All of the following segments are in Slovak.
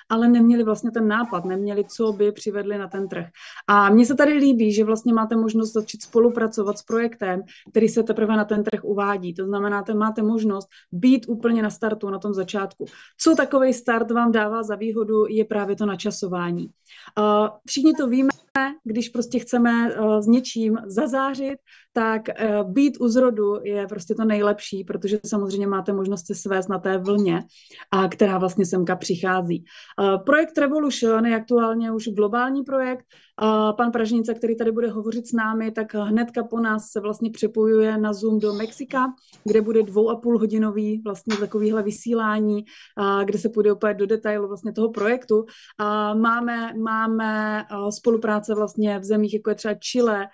ale neměli vlastně ten nápad, neměli, co by přivedli na ten trh. A mně se tady líbí, že vlastně máte možnost začít spolupracovat s projektem, který se teprve na ten trh uvádí. To znamená, že máte možnost být úplně na startu, na tom začátku. Co takový start vám dává za výhodu, je právě to načasování. Všichni to víme, když prostě chceme s něčím zazářit, tak být u zrodu je prostě to nejlepší, protože samozřejmě máte možnost se svést na té vlně, která vlastně semka přichází. Projekt Revolution je aktuálně už globální projekt. Pan Pražnice, který tady bude hovořit s námi, tak hnedka po nás se vlastně připojuje na Zoom do Mexika, kde bude 2,5hodinový vlastně takovýhle vysílání, kde se půjde opět do detailu vlastně toho projektu. Máme spolupráce vlastně v zemích, jako je třeba Chile,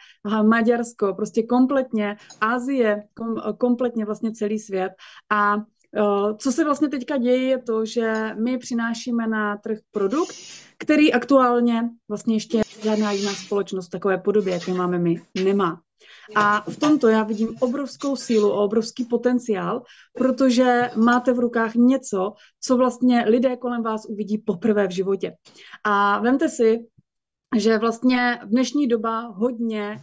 Maďarsko, prostě kompletně Asie, kompletně vlastně celý svět. A co se vlastně teďka děje, je to, že my přinášíme na trh produkt, který aktuálně vlastně ještě žádná jiná společnost v takové podobě, jaké máme my, nemá. A v tomto já vidím obrovskou sílu a obrovský potenciál, protože máte v rukách něco, co vlastně lidé kolem vás uvidí poprvé v životě. A vemte si, že vlastně dnešní doba hodně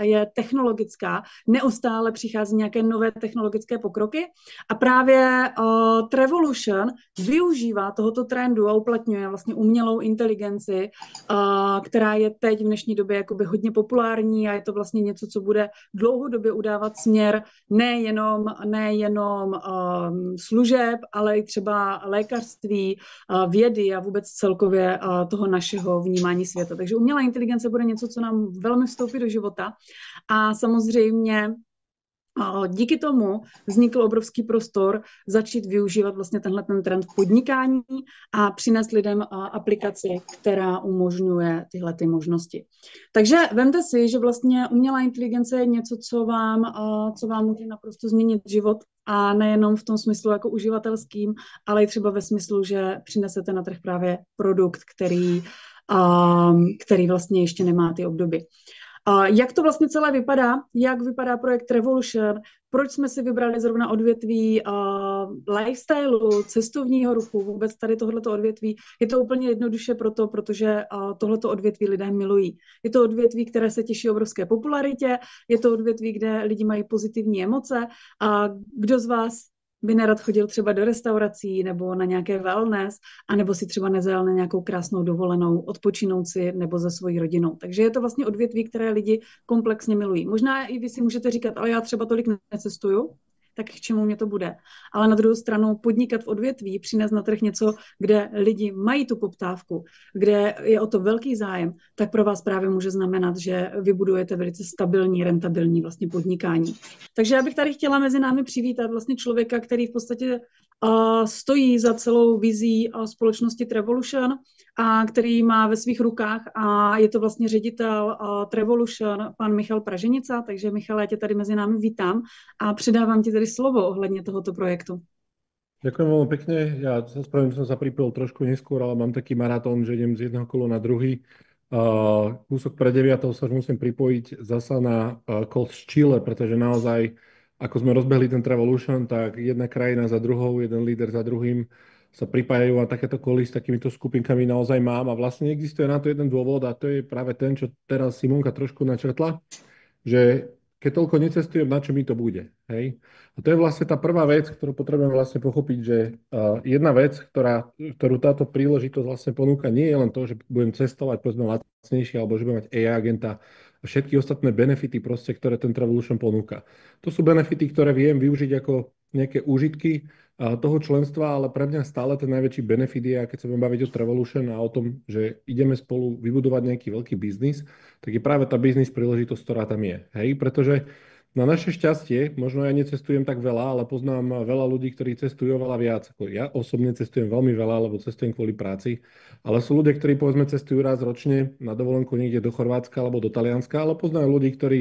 je technologická, neustále přichází nějaké nové technologické pokroky a právě Trevolution využívá tohoto trendu a uplatňuje vlastně umělou inteligenci, která je teď v dnešní době jakoby hodně populární a je to vlastně něco, co bude dlouhodobě udávat směr nejenom služeb, ale i třeba lékařství, vědy a vůbec celkově toho našeho vnímání světa. Takže umělá inteligence bude něco, co nám velmi vstoupí do života a samozřejmě díky tomu vznikl obrovský prostor začít využívat vlastně ten trend v podnikání a přinést lidem aplikaci, která umožňuje tyhle ty možnosti. Takže vemte si, že vlastně umělá inteligence je něco, co vám může naprosto změnit život a nejenom v tom smyslu jako uživatelským, ale i třeba ve smyslu, že přinesete na trh právě produkt, který vlastně ještě nemá ty obdoby. Jak to vlastně celé vypadá? Jak vypadá projekt Revolution? Proč jsme si vybrali zrovna odvětví lifestylu, cestovního ruchu, vůbec tady tohleto odvětví? Je to úplně jednoduše protože tohleto odvětví lidé milují. Je to odvětví, které se těší obrovské popularitě, je to odvětví, kde lidi mají pozitivní emoce. A kdo z vás by nerad chodil třeba do restaurací nebo na nějaké wellness, anebo si třeba nezajel na nějakou krásnou dovolenou, odpočinout si nebo se svojí rodinou. Takže je to vlastně odvětví, které lidi komplexně milují. Možná i vy si můžete říkat, ale já třeba tolik necestuju, tak k čemu mě to bude. Ale na druhou stranu podnikat v odvětví, přinést na trh něco, kde lidi mají tu poptávku, kde je o to velký zájem, tak pro vás právě může znamenat, že vybudujete velice stabilní, rentabilní vlastně podnikání. Takže já bych tady chtěla mezi námi přivítat vlastně člověka, který v podstatě stojí za celou vizí společnosti Trevolution a který má ve svých rukách a je to vlastně ředitel Trevolution, pan Michal Praženica. Takže Michale, já tě tady mezi námi vítám a předávám ti tady slovo ohledně tohoto projektu. Ďakujem veľmi pekne. Ja sa spravím, že som sa pripojil trošku neskôr, ale mám taký maratón, že idem z jedného kola na druhý. Kúsok pre 9. sa musím pripojiť zasa na call z Chile, pretože naozaj, ako sme rozbehli ten Trevolution, tak jedna krajina za druhou, jeden líder za druhým sa pripájajú a takéto koly s takýmito skupinkami naozaj mám. A vlastne existuje na to jeden dôvod a to je práve ten, čo teraz Simonka trošku načrtla, že keď toľko necestujem, na čo mi to bude, hej? A to je vlastne tá prvá vec, ktorú potrebujem vlastne pochopiť, že jedna vec, ktorú táto príležitosť vlastne ponúka, nie je len to, že budem cestovať, povedzme, lacnejšie, alebo že budem mať AI agenta a všetky ostatné benefity proste, ktoré ten Trevolution ponúka. To sú benefity, ktoré viem využiť ako nejaké úžitky toho členstva, ale pre mňa stále ten najväčší benefit je, keď sa budem baviť o Trevolution a o tom, že ideme spolu vybudovať nejaký veľký biznis, tak je práve tá biznis príležitosť, ktorá tam je. Hej? Pretože na naše šťastie, možno ja necestujem tak veľa, ale poznám veľa ľudí, ktorí cestujú oveľa viac. Ako ja osobne cestujem veľmi veľa, lebo cestujem kvôli práci, ale sú ľudia, ktorí povedzme cestujú raz ročne na dovolenku niekde do Chorvátska alebo do Talianska, ale poznajú ľudí, ktorí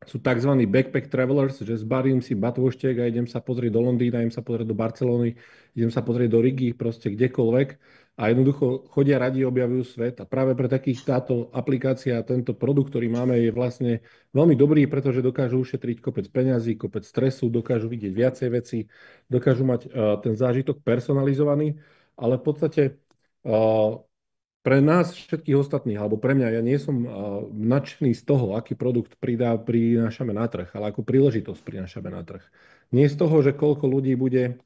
sú tzv. Backpack travelers, že zbarím si batôštek a idem sa pozrieť do Londýna, idem sa pozrieť do Barcelony, idem sa pozrieť do Rigi, proste kdekoľvek. A jednoducho chodia radi, objavujú svet. A práve pre takých táto aplikácia, tento produkt, ktorý máme, je vlastne veľmi dobrý, pretože dokážu ušetriť kopec peňazí, kopec stresu, dokážu vidieť viacej veci, dokážu mať ten zážitok personalizovaný. ale v podstate uh, pre nás všetkých ostatných, alebo pre mňa, ja nie som nadšený z toho, aký produkt prinášame na trh, ale ako príležitosť prinášame na trh. Nie z toho, že koľko ľudí bude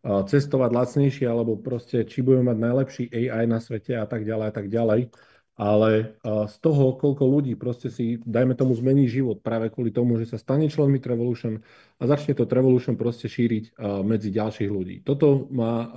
cestovať lacnejšie, alebo proste, či budeme mať najlepší AI na svete a tak ďalej, ale z toho, koľko ľudí proste si, dajme tomu, zmení život práve kvôli tomu, že sa stane členmi Trevolution a začne to Trevolution proste šíriť medzi ďalších ľudí. Toto má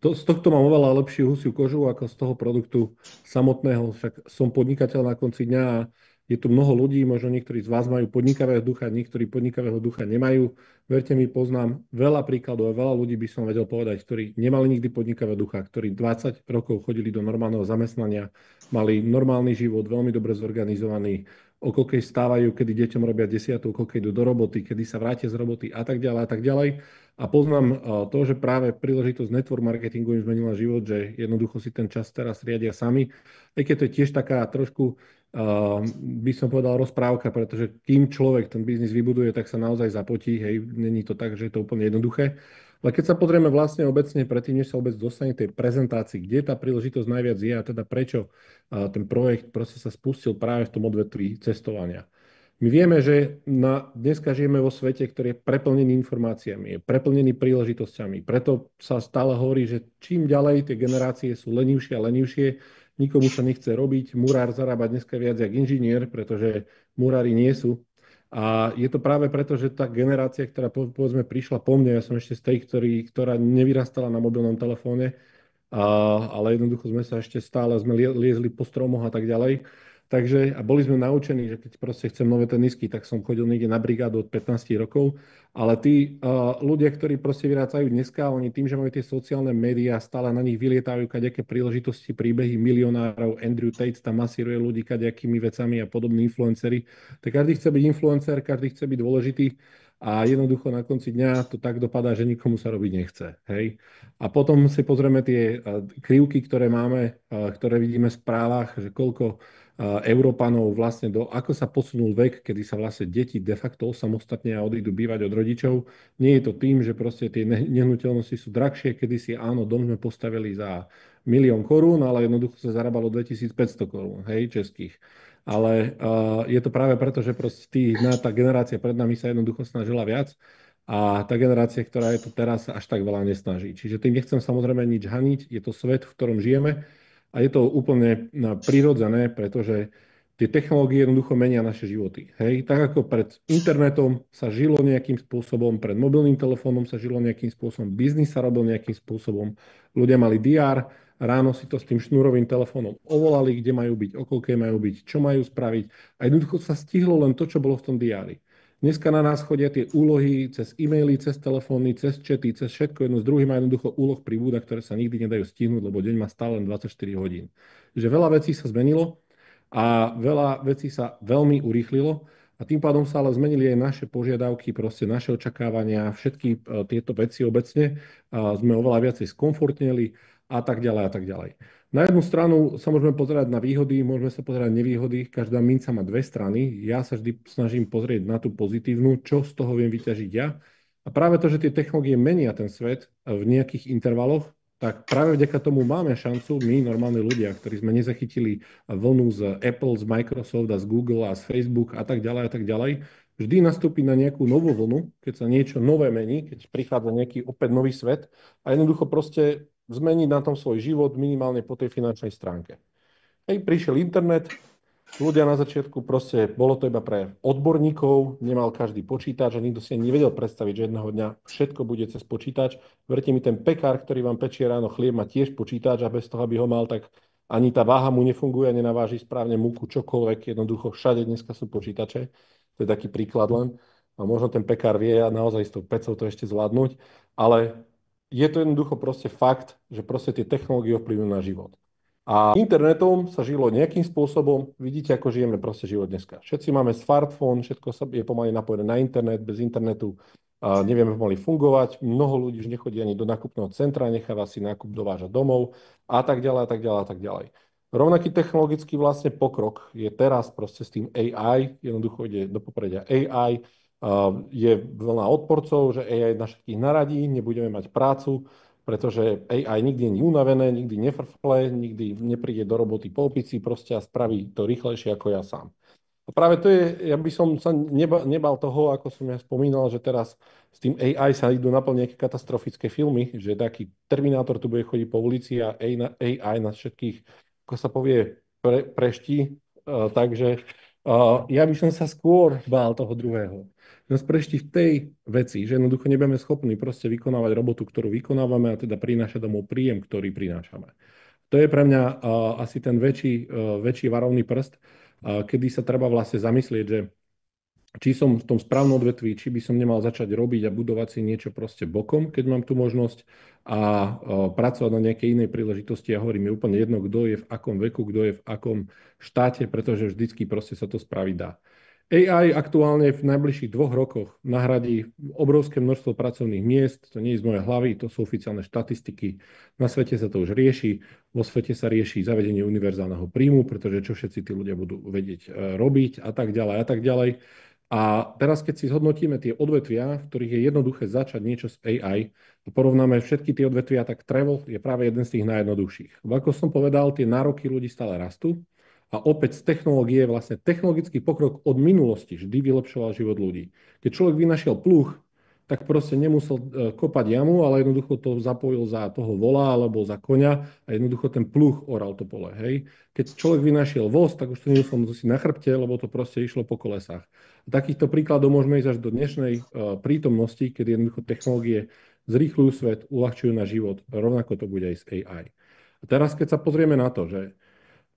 z tohto mám oveľa lepšiu husiu kožu ako z toho produktu samotného. Však som podnikateľ na konci dňa a je tu mnoho ľudí, možno niektorí z vás majú podnikavého ducha, niektorí podnikavého ducha nemajú. Verte mi, poznám veľa príkladov a veľa ľudí by som vedel povedať, ktorí nemali nikdy podnikavého ducha, ktorí 20 rokov chodili do normálneho zamestnania, mali normálny život, veľmi dobre zorganizovaný, o koľkej stávajú, kedy deťom robia desiatu, o koľkej idú do roboty, kedy sa vrátia z roboty a tak ďalej a tak ďalej. A poznám to, že práve príležitosť network marketingu im zmenila život, že jednoducho si ten čas teraz riadia sami. Aj keď to je tiež taká trošku, by som povedal, rozprávka, pretože kým človek ten biznis vybuduje, tak sa naozaj zapotí. Hej, není to tak, že je to úplne jednoduché. Ale keď sa pozrieme vlastne obecne predtým, než sa vôbec dostane tej prezentácii, kde tá príležitosť najviac je a teda prečo ten projekt proste sa spustil práve v tom odvetví cestovania. My vieme, že dneska žijeme vo svete, ktorý je preplnený informáciami, je preplnený príležitosťami. Preto sa stále hovorí, že čím ďalej tie generácie sú lenivšie a lenivšie, nikomu sa nechce robiť. Murár zarába dneska viac jak inžinier, pretože murári nie sú. A je to práve preto, že tá generácia, ktorá povedzme prišla po mne, ja som ešte z tej, ktorá nevyrastala na mobilnom telefóne, ale jednoducho sme sa ešte stále, sme liezli po stromoch a tak ďalej. Takže, a boli sme naučení, že keď proste chcem nové tenisky, tak som chodil niekde na brigádu od 15 rokov. Ale tí ľudia, ktorí proste vyrácajú dneska, oni tým, že majú tie sociálne médiá, stále na nich vylietajú kadejaké príležitosti, príbehy milionárov, Andrew Tate tam masíruje ľudí kadejakými vecami a podobní influenceri. Tak každý chce byť influencer, každý chce byť dôležitý a jednoducho na konci dňa to tak dopadá, že nikomu sa robiť nechce. Hej? A potom si pozrieme tie krivky, ktoré máme, ktoré vidíme v správach, že koľko Európanov vlastne ako sa posunul vek, kedy sa vlastne deti de facto osamostatne a odídu bývať od rodičov. Nie je to tým, že proste tie nehnuteľnosti sú drahšie, kedysi áno, dom sme postavili za 1 000 000 korún, ale jednoducho sa zarábalo 2500 korún, hej, českých. Ale je to práve preto, že proste tá generácia pred nami sa jednoducho snažila viac a tá generácia, ktorá je tu teraz, sa až tak veľa nesnaží. Čiže tým nechcem samozrejme nič haniť, je to svet, v ktorom žijeme. A je to úplne prirodzené, pretože tie technológie jednoducho menia naše životy. Hej? Tak ako pred internetom sa žilo nejakým spôsobom, pred mobilným telefónom sa žilo nejakým spôsobom, biznis sa robil nejakým spôsobom, ľudia mali DR, ráno si to s tým šnúrovým telefónom ovolali, kde majú byť, o koľkej majú byť, čo majú spraviť a jednoducho sa stihlo len to, čo bolo v tom diári. Dneska na nás chodia tie úlohy cez e-maily, cez telefóny, cez chaty, cez všetko jedno s druhým a jednoducho úloh pribúda, ktoré sa nikdy nedajú stihnúť, lebo deň má stále len 24 hodín. Že veľa vecí sa zmenilo a veľa vecí sa veľmi urýchlilo a tým pádom sa ale zmenili aj naše požiadavky, proste naše očakávania, všetky tieto veci obecne. Sme oveľa viacej skomfortnili a tak ďalej a tak ďalej. Na jednu stranu sa môžeme pozerať na výhody, môžeme sa pozerať na nevýhody. Každá minca má dve strany. Ja sa vždy snažím pozrieť na tú pozitívnu, čo z toho viem vyťažiť ja. A práve to, že tie technológie menia ten svet v nejakých intervaloch, tak práve vďaka tomu máme šancu, my, normálni ľudia, ktorí sme nezachytili vlnu z Apple, z Microsoft a z Google a z Facebook a tak ďalej, vždy nastúpiť na nejakú novú vlnu, keď sa niečo nové mení, keď prichádza nejaký opäť nový svet a jednoducho proste zmeniť na tom svoj život minimálne po tej finančnej stránke. Hej, prišiel internet, ľudia na začiatku proste, bolo to iba pre odborníkov, nemal každý počítač a nikto si nevedel predstaviť, že jedného dňa všetko bude cez počítač. Verte mi, ten pekár, ktorý vám pečie ráno chlieb, má tiež počítač a bez toho, aby ho mal, tak ani tá váha mu nefunguje, nenaváži správne múku, čokoľvek, jednoducho všade dneska sú počítače. To je taký príklad len. A možno ten pekár vie a naozaj s tou pecou to ešte zvládnuť, ale je to jednoducho proste fakt, že proste tie technológie ovplyvňujú na život. A internetom sa žilo nejakým spôsobom, vidíte, ako žijeme proste život dneska. Všetci máme smartfón, všetko je pomaly napojené na internet, bez internetu nevieme pomaly fungovať, mnoho ľudí už nechodí ani do nákupného centra, necháva si nákup dovážať domov a tak ďalej, a tak ďalej, a tak ďalej. Rovnaký technologický vlastne pokrok je teraz proste s tým AI, jednoducho ide do popredia AI, je veľa odporcov, že AI na všetkých naradí, nebudeme mať prácu. pretože AI nikdy nie je unavené, nikdy nefrfle, nikdy nepríde do roboty po opici proste a spraví to rýchlejšie ako ja sám. A práve to je, ja by som sa nebal toho, ako som ja spomínal, že teraz s tým AI sa idú naplniť nejaké katastrofické filmy, že taký Terminátor tu bude chodiť po ulici a AI nás všetkých, ako sa povie, preští. Takže ja by som sa skôr bál toho druhého. Nás preští v tej veci, že jednoducho nebudeme schopní proste vykonávať robotu, ktorú vykonávame a teda prinášať domov príjem, ktorý prinášame. To je pre mňa asi ten väčší varovný prst, kedy sa treba vlastne zamyslieť, že či som v tom správnom odvetví, či by som nemal začať robiť a budovať si niečo proste bokom, keď mám tú možnosť a pracovať na nejakej inej príležitosti. Ja hovorím, je úplne jedno, kto je v akom veku, kto je v akom štáte, pretože vždycky proste sa to spraviť dá. AI aktuálne v najbližších 2 rokoch nahradí obrovské množstvo pracovných miest, to nie je z mojej hlavy, to sú oficiálne štatistiky. Na svete sa to už rieši, vo svete sa rieši zavedenie univerzálneho príjmu, pretože čo všetci tí ľudia budú vedieť robiť a tak ďalej a tak ďalej. A teraz, keď si zhodnotíme tie odvetvia, v ktorých je jednoduché začať niečo s AI, a porovnáme všetky tie odvetvia, tak travel je práve jeden z tých najjednoduchších. Ako som povedal, tie nároky ľudí stále rastú. A opäť z technológie, vlastne technologický pokrok od minulosti vždy vylepšoval život ľudí. Keď človek vynašiel pluh, tak proste nemusel kopať jamu, ale jednoducho to zapojil za toho vola alebo za koňa a jednoducho ten pluh oral to pole. Hej. Keď človek vynašiel voz, tak už to nemusel nosiť na chrbte, lebo to proste išlo po kolesách. A takýchto príkladov môžeme ísť až do dnešnej prítomnosti, kedy jednoducho technológie zrýchľujú svet, uľahčujú na život. Rovnako to bude aj s AI. A teraz, keď sa pozrieme na to, že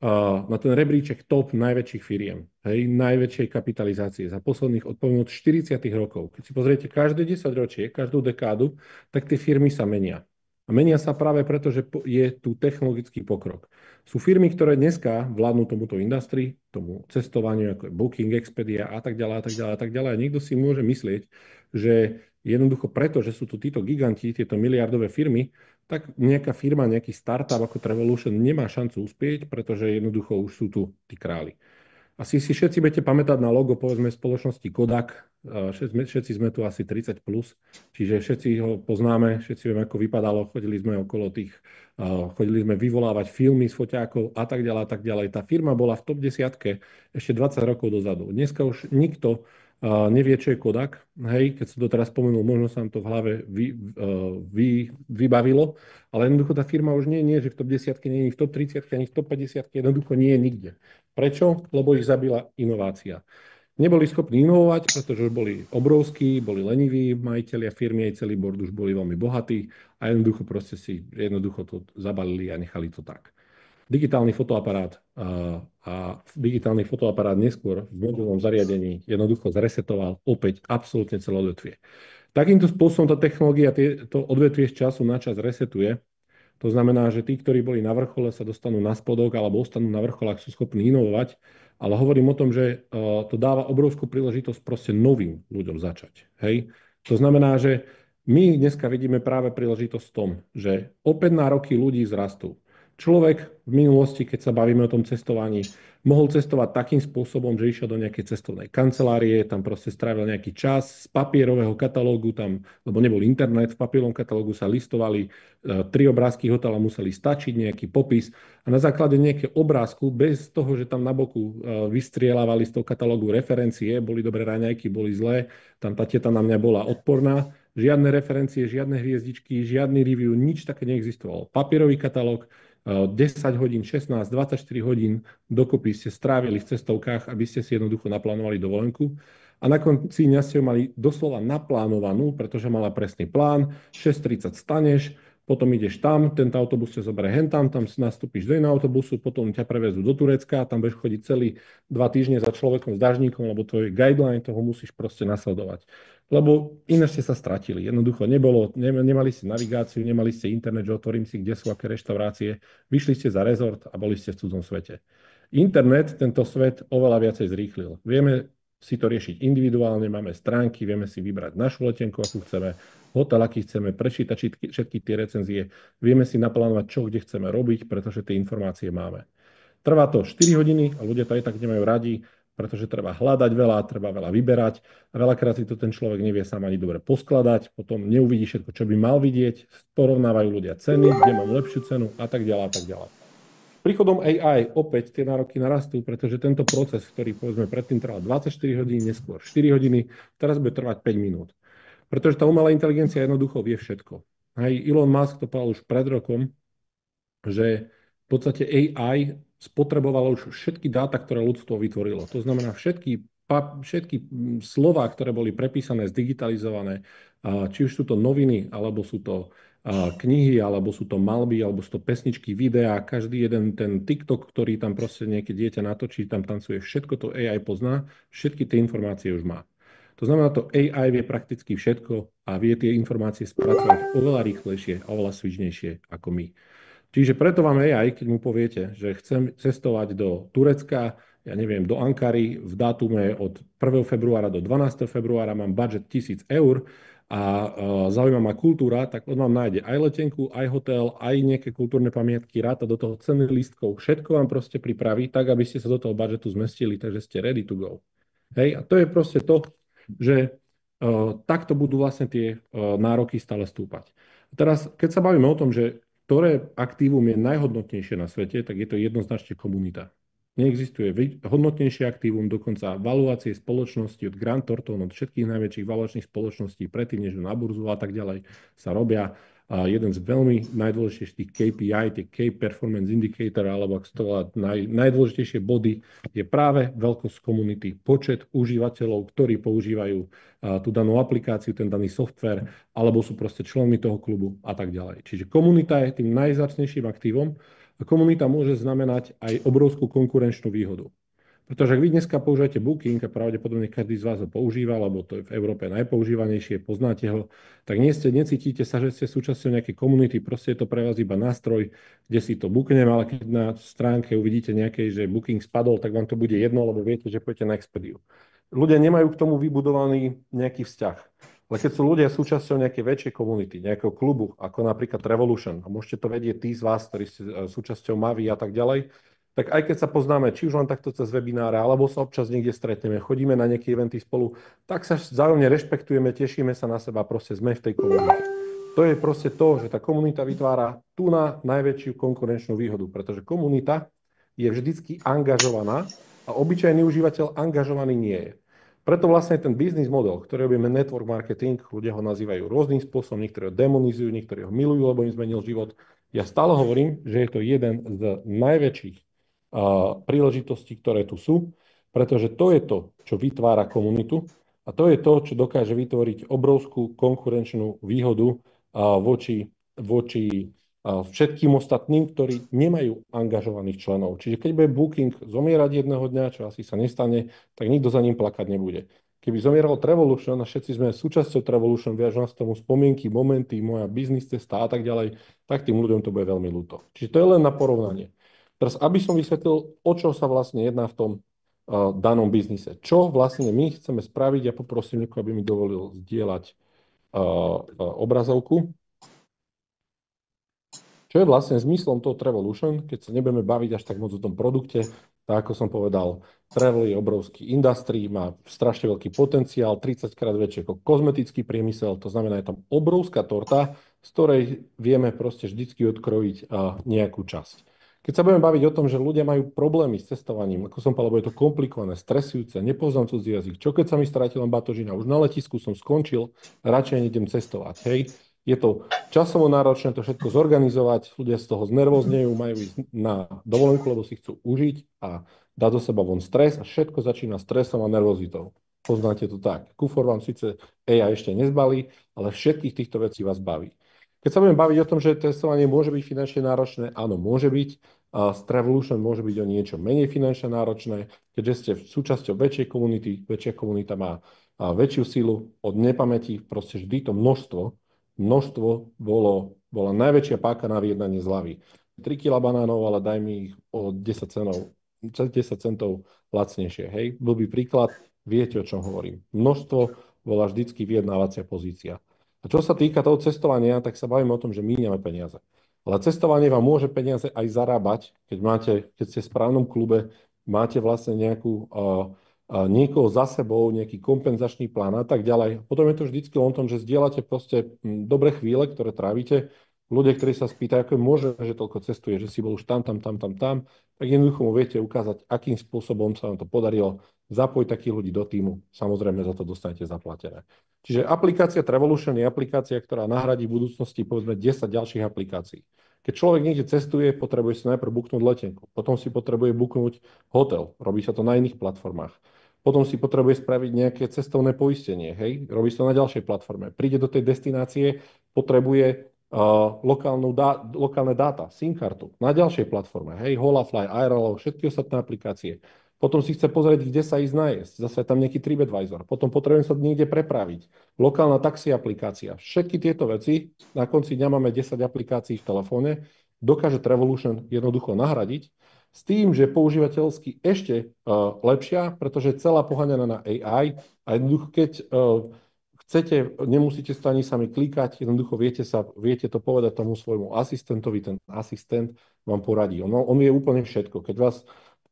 na ten rebríček top najväčších firiem, hej, najväčšej kapitalizácie za posledných od 40. rokov. Keď si pozriete každé 10 ročie, každú dekádu, tak tie firmy sa menia. A menia sa práve preto, že je tu technologický pokrok. Sú firmy, ktoré dneska vládnu tomuto industrii, tomu cestovaniu, ako je Booking, Expedia a tak ďalej, a tak ďalej, a tak ďalej. A niekto si môže myslieť, že jednoducho preto, že sú tu títo giganti, tieto miliardové firmy, tak nejaká firma, nejaký startup ako Trevolution nemá šancu uspieť, pretože jednoducho už sú tu tí králi. Asi si všetci budete pamätať na logo, povedzme, spoločnosti Kodak. Všetci sme tu asi 30+, čiže všetci ho poznáme, všetci vieme, ako vypadalo, chodili sme okolo tých, chodili sme vyvolávať filmy z foťákov a tak ďalej, a tak ďalej. Tá firma bola v top 10 ešte 20 rokov dozadu. Dneska už nikto nevie, čo je Kodak. Hej, keď som to teraz spomenul, možno sa nám to v hlave vybavilo, ale jednoducho tá firma už nie je, že v top 10, nie je v top 30, ani v top 50, jednoducho nie je nikde. Prečo? Lebo ich zabila inovácia. Neboli schopní inovovať, pretože už boli obrovskí, boli leniví, majitelia firmy aj celý board už boli veľmi bohatí a jednoducho proste si jednoducho to zabalili a nechali to tak. Digitálny fotoaparát neskôr v mobilnom zariadení jednoducho zresetoval opäť absolútne celé odvetvie. Takýmto spôsobom tá technológia to odvetvie z času na čas resetuje. To znamená, že tí, ktorí boli na vrchole, sa dostanú na spodok alebo ostanú na vrcholách, sú schopní inovovať. Ale hovorím o tom, že to dáva obrovskú príležitosť proste novým ľuďom začať. Hej? To znamená, že my dneska vidíme práve príležitosť v tom, že opäť nároky ľudí zrastú. Človek v minulosti, keď sa bavíme o tom cestovaní, mohol cestovať takým spôsobom, že išiel do nejakej cestovnej kancelárie, tam proste strávil nejaký čas z papierového katalógu, tam, lebo nebol internet, v papierovom katalógu sa listovali 3 obrázky hotela, museli stačiť nejaký popis a na základe nejakého obrázku, bez toho, že tam na boku vystrieľavali z toho katalógu referencie, boli dobré raňajky, boli zlé, tam tá teta na mňa bola odporná, žiadne referencie, žiadne hviezdičky, žiadny review, nič také neexistovalo. Papierový katalóg, 10 hodín, 16, 24 hodín dokopy ste strávili v cestovkách, aby ste si jednoducho naplánovali dovolenku. A na konci dňa ste ju mali doslova naplánovanú, pretože mala presný plán, 6:30 staneš, potom ideš tam, tento autobus ťa zoberie hentam, tam nastúpiš do iného autobusu, potom ťa prevezú do Turecka, tam budeš chodiť celý 2 týždne za človekom s dažníkom, lebo to je guideline, toho musíš proste nasledovať. Lebo ináč ste sa stratili. Jednoducho nemali ste navigáciu, nemali ste internet, že otvorím si, kde sú aké reštaurácie, vyšli ste za rezort a boli ste v cudzom svete. Internet tento svet oveľa viacej zrýchlil. Vieme si to riešiť individuálne, máme stránky, vieme si vybrať našu letenku, akú chceme, hotel, aký chceme, prečítať všetky tie recenzie, vieme si naplánovať, čo kde chceme robiť, pretože tie informácie máme. Trvá to 4 hodiny a ľudia to aj tak nemajú radi. pretože treba hľadať veľa, treba veľa vyberať a veľakrát si to ten človek nevie sám ani dobre poskladať, potom neuvidí všetko, čo by mal vidieť, porovnávajú ľudia ceny, kde mám lepšiu cenu a tak ďalej a tak ďalej. Príchodom AI opäť tie nároky narastú, pretože tento proces, ktorý povedzme predtým trval 24 hodín, neskôr 4 hodiny, teraz bude trvať 5 minút. Pretože tá umelá inteligencia jednoducho vie všetko. Hej, Elon Musk to povedal už pred rokom, že v podstate AI spotrebovalo už všetky dáta, ktoré ľudstvo vytvorilo. To znamená všetky slová, ktoré boli prepísané, zdigitalizované, či už sú to noviny, alebo sú to knihy, alebo sú to malby, alebo sú to pesničky, videá, každý jeden ten TikTok, ktorý tam proste nejaké dieťa natočí, tam tancuje, všetko to AI pozná, všetky tie informácie už má. To znamená, to AI vie prakticky všetko a vie tie informácie spracovať oveľa rýchlejšie a oveľa svižnejšie ako my. Čiže preto vám AI, keď mu poviete, že chcem cestovať do Turecka, ja neviem, do Ankary v dátume od 1. februára do 12. februára, mám budget 1000 eur a zaujíma ma kultúra, tak on vám nájde aj letenku, aj hotel, aj nejaké kultúrne pamiatky, ráta do toho ceny lístkov, všetko vám proste pripraví tak, aby ste sa do toho budžetu zmestili, takže ste ready to go. Hej, a to je proste to, že takto budú vlastne tie nároky stále stúpať. Teraz, keď sa bavíme o tom, že ktoré aktívum je najhodnotnejšie na svete, tak je to jednoznačne komunita. Neexistuje hodnotnejšie aktívum, dokonca valuácie spoločnosti od Grant Thornton, od všetkých najväčších valuačných spoločností, predtým, než na burzu a tak ďalej, sa robia. A jeden z veľmi najdôležitejších KPI, tie Key Performance Indicator, alebo ak to volá najdôležitejšie body, je práve veľkosť komunity, počet užívateľov, ktorí používajú tú danú aplikáciu, ten daný software, alebo sú proste členmi toho klubu a tak ďalej. Čiže komunita je tým najvzácnejším aktívom a komunita môže znamenať aj obrovskú konkurenčnú výhodu. Pretože ak vy dneska použijete Booking, a pravdepodobne každý z vás ho používa, lebo to je v Európe najpoužívanejšie, poznáte ho, tak necítite sa, že ste súčasťou nejakej komunity, proste je to pre vás iba nástroj, kde si to booknem, ale keď na stránke uvidíte nejakej, že Booking spadol, tak vám to bude jedno, lebo viete, že pôjdete na Expediu. Ľudia nemajú k tomu vybudovaný nejaký vzťah. Ale keď sú ľudia súčasťou nejakej väčšej komunity, nejakého klubu, ako napríklad Revolution, a môžete to vedieť tí z vás, ktorí ste súčasťou Mavi a tak ďalej, tak aj keď sa poznáme, či už len takto cez webináre, alebo sa občas niekde stretneme, chodíme na nejaké eventy spolu, tak sa vzájomne rešpektujeme, tešíme sa na seba, proste sme v tej komunite. To je proste to, že tá komunita vytvára tú na najväčšiu konkurenčnú výhodu, pretože komunita je vždycky angažovaná a obyčajný užívateľ angažovaný nie je. Preto vlastne ten business model, ktorý robíme network marketing, ľudia ho nazývajú rôznym spôsobom, niektorí ho demonizujú, niektorí ho milujú, lebo im zmenil život. Ja stále hovorím, že je to jeden z najväčších príležitosti, ktoré tu sú, pretože to je to, čo vytvára komunitu a to je to, čo dokáže vytvoriť obrovskú konkurenčnú výhodu voči všetkým ostatným, ktorí nemajú angažovaných členov. Čiže keď bude Booking zomierať jedného dňa, čo asi sa nestane, tak nikto za ním plakať nebude. Keby zomieral Trevolution a všetci sme súčasťou Trevolution, viac nás tomu spomienky, momenty, moja biznis cesta a tak ďalej, tak tým ľuďom to bude veľmi ľúto. Čiže to je len na porovnanie. Teraz, aby som vysvetlil, o čo sa vlastne jedná v tom danom biznise. Čo vlastne my chceme spraviť, ja poprosím niekoho, aby mi dovolil zdieľať obrazovku. Čo je vlastne zmyslom toho Trevolution, keď sa nebudeme baviť až tak moc o tom produkte, tak ako som povedal, travel je obrovský industry, má strašne veľký potenciál, 30-krát väčšie ako kozmetický priemysel, to znamená, je tam obrovská torta, z ktorej vieme proste vždycky odkrojiť nejakú časť. Keď sa budeme baviť o tom, že ľudia majú problémy s cestovaním, ako som povedal, je to komplikované, stresujúce, nepoznám cudzí jazyk, čo keď sa mi stratila batožina, už na letisku som skončil, radšej nejdem cestovať, hej. Je to časovo náročné to všetko zorganizovať, ľudia z toho znervoznejú, majú ísť na dovolenku, lebo si chcú užiť a dať do seba von stres a všetko začína stresom a nervozitou. Poznáte to tak. Kufor vám síce AI ešte nezbalí, ale všetkých týchto vecí vás baví. Keď sa budeme baviť o tom, že testovanie môže byť finančne náročné, áno, môže byť. Z Trevolution môže byť o niečo menej finančne náročné, keďže ste súčasťou väčšej komunity, väčšia komunita má väčšiu silu od nepamäti, proste vždy to množstvo bola najväčšia páka na vyjednanie zľavy. 3 kg banánov, ale daj mi ich o 10 centov lacnejšie. Hej, blbý príklad, viete, o čom hovorím. Množstvo bola vždycky vyjednávacia pozícia. A čo sa týka toho cestovania, tak sa bavíme o tom, že míňame peniaze. Ale cestovanie vám môže peniaze aj zarábať, keď ste v správnom klube, máte vlastne niekoho za sebou, nejaký kompenzačný plán a tak ďalej. Potom je to vždycky len o tom, že zdieľate proste dobré chvíle, ktoré trávite. Ľudia, ktorí sa spýtajú, ako je možné, že toľko cestuje, že si bol už tam, tak jednoducho mu viete ukázať, akým spôsobom sa vám to podarilo zapojiť takých ľudí do týmu. Samozrejme, za to dostanete zaplatené. Čiže aplikácia Trevolution je aplikácia, ktorá nahradí v budúcnosti povedzme 10 ďalších aplikácií. Keď človek niekde cestuje, potrebuje si najprv buknúť letenku, potom si potrebuje buknúť hotel, robí sa to na iných platformách. Potom si potrebuje spraviť nejaké cestovné poistenie, hej, robí sa to na ďalšej platforme. Príde do tej destinácie, potrebuje lokálne dáta, SIM kartu na ďalšej platforme, hej, Holafly, Aerolo, všetky ostatné aplikácie. Potom si chce pozrieť, kde sa ísť najesť. Zase je tam nejaký TripAdvisor. Potom potrebujem sa niekde prepraviť. Lokálna taxi aplikácia. Všetky tieto veci, na konci dňa máme 10 aplikácií v telefóne, dokáže Trevolution jednoducho nahradiť s tým, že používateľsky ešte lepšia, pretože je celá poháňaná na AI a jednoducho, keď chcete, nemusíte to ani sami klikať, jednoducho viete to povedať tomu svojmu asistentovi, ten asistent vám poradí. On vie úplne všetko. Keď vás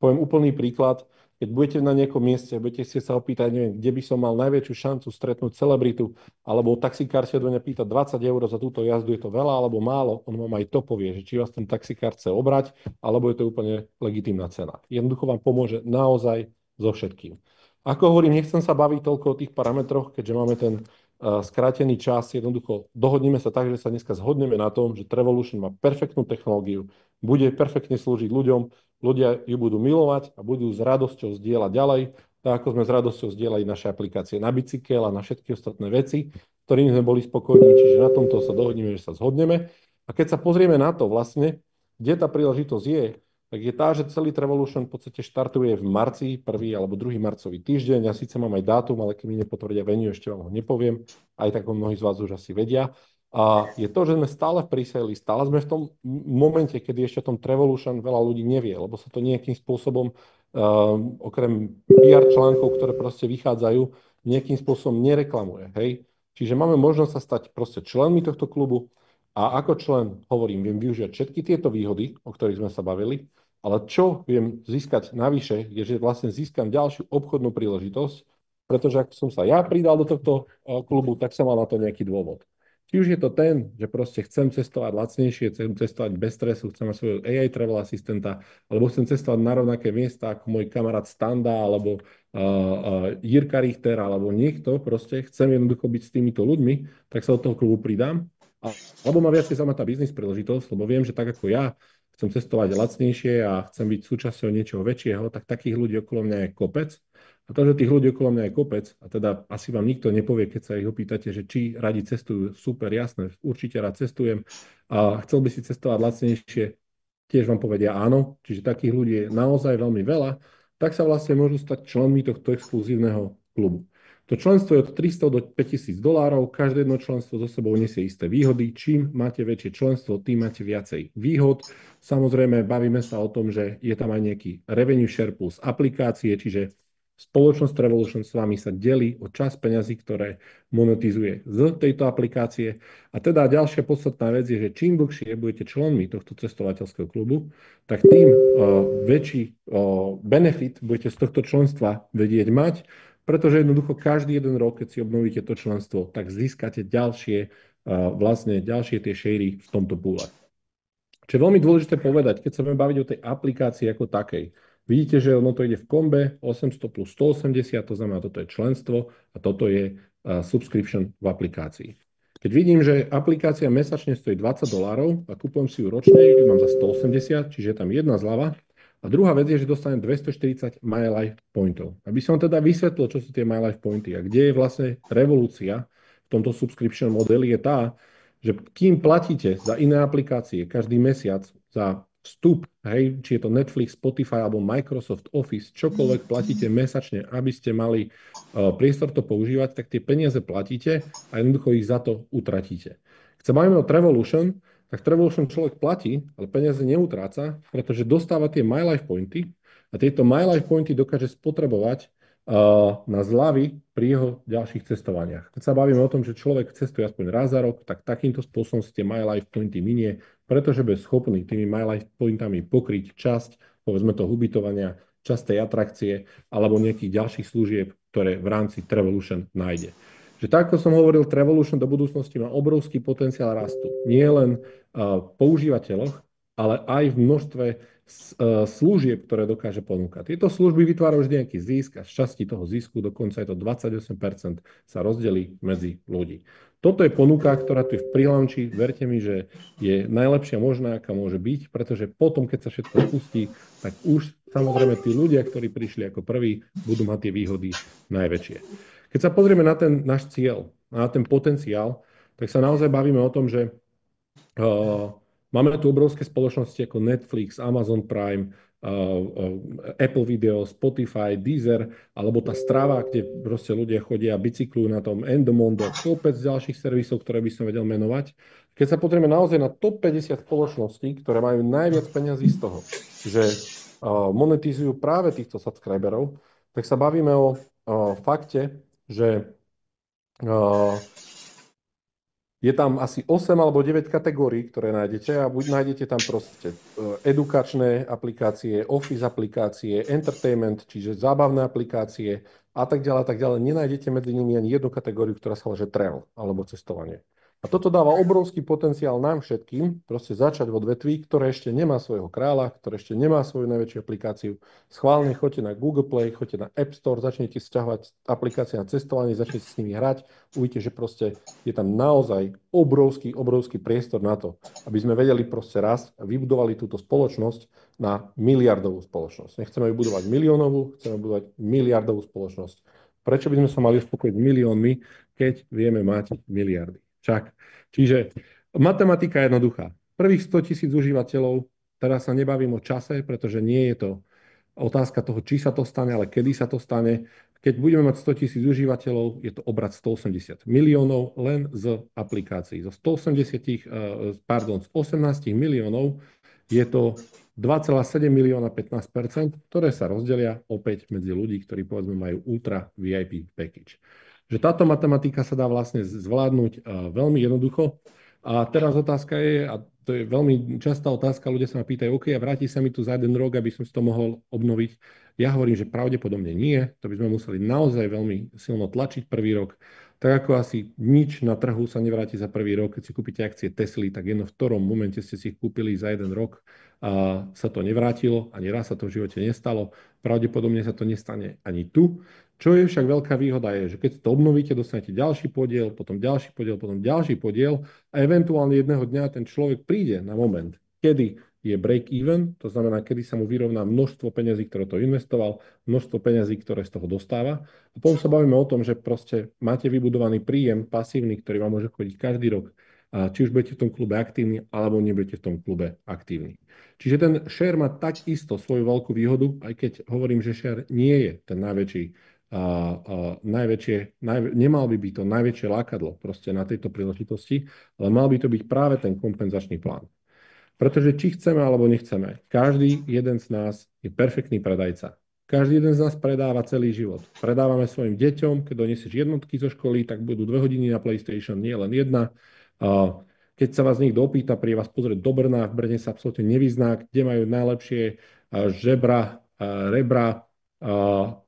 poviem úplný príklad, keď budete na nejakom mieste, budete si sa opýtať, neviem, kde by som mal najväčšiu šancu stretnúť celebritu, alebo taxikár si od mňa pýta 20 eur za túto jazdu, je to veľa alebo málo, on vám aj to povie, že či vás ten taxikár chce obrať, alebo je to úplne legitímna cena. Jednoducho vám pomôže naozaj so všetkým. Ako hovorím, nechcem sa baviť toľko o tých parametroch, keďže máme ten skrátený čas, jednoducho dohodneme sa tak, že sa dneska zhodneme na tom, že Trevolution má perfektnú technológiu, bude perfektne slúžiť ľuďom, ľudia ju budú milovať a budú s radosťou zdieľať ďalej, tak ako sme s radosťou zdieľali naše aplikácie na bicykel a na všetky ostatné veci, ktorými sme boli spokojní, čiže na tomto sa dohodneme, že sa zhodneme. A keď sa pozrieme na to vlastne, kde tá príležitosť je, tak je tá, že celý Trevolution v podstate štartuje v marci, 1. alebo 2. marcový týždeň. Ja síce mám aj dátum, ale keď mi nepotvrdia venue, ešte vám ho nepoviem. Aj tak ho mnohí z vás už asi vedia. A je to, že sme stále v presale, stále sme v tom momente, kedy ešte o tom Trevolution veľa ľudí nevie, lebo sa to nejakým spôsobom, okrem PR článkov, ktoré proste vychádzajú, nejakým spôsobom nereklamuje. Hej? Čiže máme možnosť sa stať proste členmi tohto klubu a ako člen, hovorím, viem využiť všetky tieto výhody, o ktorých sme sa bavili, ale čo viem získať navyše, je, že vlastne získam ďalšiu obchodnú príležitosť, pretože ak som sa ja pridal do tohto klubu, tak som mal na to nejaký dôvod. Či už je to ten, že proste chcem cestovať lacnejšie, chcem cestovať bez stresu, chcem mať svojho AI travel asistenta, alebo chcem cestovať na rovnaké miesta ako môj kamarát Standa, alebo Jirka Richter, alebo niekto, proste chcem jednoducho byť s týmito ľuďmi, tak sa do toho klubu pridám. Alebo ma viacej zaujíma tá biznis príležitosť, lebo viem, že tak ako ja chcem cestovať lacnejšie a chcem byť súčasťou niečoho väčšieho, tak takých ľudí okolo mňa je kopec. A to, že tých ľudí okolo mňa je kopec, a teda asi vám nikto nepovie, keď sa ich opýtate, že či radi cestujú, super, jasné, určite rád cestujem a chcel by si cestovať lacnejšie, tiež vám povedia áno, čiže takých ľudí je naozaj veľmi veľa, tak sa vlastne môžu stať členmi tohto exkluzívneho klubu. To členstvo je od 300 do $5000, každé jedno členstvo so sebou nesie isté výhody. Čím máte väčšie členstvo, tým máte viacej výhod. Samozrejme, bavíme sa o tom, že je tam aj nejaký revenue share plus aplikácie, čiže spoločnosť Trevolution s vami sa delí o časť peňazí, ktoré monetizuje z tejto aplikácie. A teda ďalšia podstatná vec je, že čím dlhšie budete členmi tohto cestovateľského klubu, tak tým väčší benefit budete z tohto členstva vedieť mať, pretože jednoducho každý jeden rok, keď si obnovíte to členstvo, tak získate ďalšie tie šejry v tomto púle. Čo je veľmi dôležité povedať, keď sa budeme baviť o tej aplikácii ako takej. Vidíte, že ono to ide v kombe 800 plus 180, to znamená, toto je členstvo a toto je subscription v aplikácii. Keď vidím, že aplikácia mesačne stojí $20 a kúpujem si ju ročne, ju mám za 180, čiže je tam jedna zľava. A druhá vec je, že dostanem 240 MyLife pointov. Aby som teda vysvetlil, čo sú tie MyLife pointy a kde je vlastne revolúcia v tomto subscription modeli, je tá, že kým platíte za iné aplikácie každý mesiac za vstup, hej, či je to Netflix, Spotify alebo Microsoft Office, čokoľvek platíte mesačne, aby ste mali priestor to používať, tak tie peniaze platíte a jednoducho ich za to utratíte. Keď sa bavíme o Trevolution, tak Trevolution človek platí, ale peniaze neutráca, pretože dostáva tie MyLife pointy a tieto MyLife pointy dokáže spotrebovať na zľavy pri jeho ďalších cestovaniach. Keď sa bavíme o tom, že človek cestuje aspoň raz za rok, tak takýmto spôsobom si tie MyLife pointy minie, pretože bude schopný tými MyLife pointami pokryť časť, povedzme toho ubytovania časť tej atrakcie alebo nejakých ďalších služieb, ktoré v rámci Trevolution nájde. Že tak, ako som hovoril, Trevolution do budúcnosti má obrovský potenciál rastu. Nie len v používateľoch, ale aj v množstve služieb, ktoré dokáže ponúkať. Tieto služby vytvárajú vždy nejaký zisk a z časti toho zisku, dokonca je to 28%, sa rozdelí medzi ľudí. Toto je ponuka, ktorá tu je v pre-launchi. Verte mi, že je najlepšia možná, aká môže byť, pretože potom, keď sa všetko spustí, tak už samozrejme tí ľudia, ktorí prišli ako prví, budú mať tie výhody najväčšie. Keď sa pozrieme na ten náš cieľ, na ten potenciál, tak sa naozaj bavíme o tom, že máme tu obrovské spoločnosti ako Netflix, Amazon Prime, Apple Video, Spotify, Deezer, alebo tá Strava, kde proste ľudia chodia a bicyklujú na tom, Endomondo, kopec ďalších servisov, ktoré by som vedel menovať. Keď sa pozrieme naozaj na top 50 spoločností, ktoré majú najviac peňazí z toho, že monetizujú práve týchto subscriberov, tak sa bavíme o fakte, že je tam asi 8 alebo 9 kategórií, ktoré nájdete a buď nájdete tam proste edukačné aplikácie, office aplikácie, entertainment, čiže zábavné aplikácie a tak ďalej, tak ďalej. Nenájdete medzi nimi ani jednu kategóriu, ktorá sa volá, že travel alebo cestovanie. A toto dáva obrovský potenciál nám všetkým, proste začať v odvetví, ktoré ešte nemá svojho kráľa, ktoré ešte nemá svoju najväčšiu aplikáciu. Schválne choďte na Google Play, choďte na App Store, začnete sťahovať aplikácie na cestovanie, začnete s nimi hrať, uvidíte, že proste je tam naozaj obrovský priestor na to, aby sme vedeli proste rásť a vybudovali túto spoločnosť na miliardovú spoločnosť. Nechceme ju budovať miliónovú, chceme budovať miliardovú spoločnosť. Prečo by sme sa mali uspokojiť miliónmi, keď vieme mať miliardy? Čak. Čiže matematika je jednoduchá. Prvých 100 000 užívateľov, teraz sa nebavím o čase, pretože nie je to otázka toho, či sa to stane, ale kedy sa to stane. Keď budeme mať 100 000 užívateľov, je to obrat 180 miliónov len z aplikácií. Z 18 miliónov je to 2,7 milióna 15%, ktoré sa rozdelia opäť medzi ľudí, ktorí povedzme majú ultra VIP package. Že táto matematika sa dá vlastne zvládnuť veľmi jednoducho. A teraz otázka je, a to je veľmi častá otázka, ľudia sa ma pýtajú, OK, a vráti sa mi tu za jeden rok, aby som si to mohol obnoviť. Ja hovorím, že pravdepodobne nie, to by sme museli naozaj veľmi silno tlačiť prvý rok. Tak ako asi nič na trhu sa nevráti za prvý rok, keď si kúpite akcie Tesly, tak jedno v ktorom momente ste si ich kúpili za jeden rok a sa to nevrátilo, ani raz sa to v živote nestalo. Pravdepodobne sa to nestane ani tu. Čo je však veľká výhoda je, že keď to obnovíte, dostanete ďalší podiel, potom ďalší podiel, potom ďalší podiel a eventuálne jedného dňa ten človek príde na moment, kedy je break-even, to znamená, kedy sa mu vyrovná množstvo peňazí, ktoré to investoval, množstvo peňazí, ktoré z toho dostáva. A potom sa bavíme o tom, že proste máte vybudovaný príjem pasívny, ktorý vám môže chodiť každý rok. A či už budete v tom klube aktívni, alebo nebudete v tom klube aktívni. Čiže ten share má takisto svoju veľkú výhodu, aj keď hovorím, že share nie je ten najväčší nemal by byť to najväčšie lákadlo proste na tejto príležitosti, ale mal by to byť práve ten kompenzačný plán. Pretože či chceme alebo nechceme, každý jeden z nás je perfektný predajca. Každý jeden z nás predáva celý život. Predávame svojim deťom, keď donesieš jednotky zo školy, tak budú 2 hodiny na PlayStation, nie len jedna. Keď sa vás niekto opýta, príde vás pozrieť do Brna, v Brne sa absolútne nevyzná, kde majú najlepšie žebra, rebra.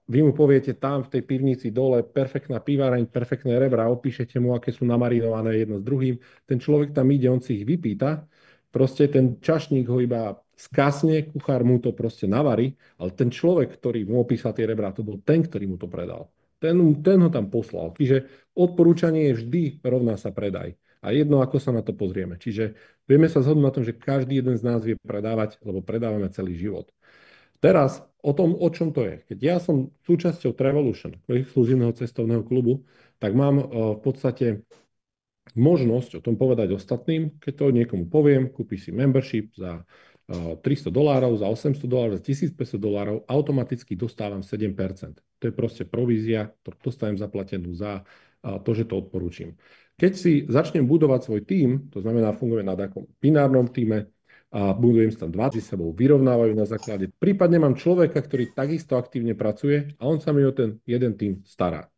Vy mu poviete tam v tej pivnici dole perfektná piváreň, perfektné rebra, opíšete mu, aké sú namarinované jedno s druhým. Ten človek tam ide, on si ich vypýta, proste ten čašník ho iba skasne, kuchár mu to proste navarí, ale ten človek, ktorý mu opísal tie rebra, to bol ten, ktorý mu to predal. Ten ho tam poslal. Čiže odporúčanie je vždy rovná sa predaj. A jedno, ako sa na to pozrieme. Čiže vieme sa zhodnúť na tom, že každý jeden z nás vie predávať, lebo predávame celý život. Teraz o tom, o čom to je. Keď ja som súčasťou Trevolution, exkluzívneho cestovného klubu, tak mám v podstate možnosť o tom povedať ostatným. Keď to niekomu poviem, kúpi si membership za $300, za $800, za $1500, automaticky dostávam 7%. To je proste provízia, ktorú dostanem zaplatenú za to, že to odporúčim. Keď si začnem budovať svoj tím, to znamená, fungujeme na takom binárnom tíme, a budujem sa tam 20 sebou, vyrovnávajú na základe. Prípadne mám človeka, ktorý takisto aktívne pracuje a on sa mi o ten jeden tím stará.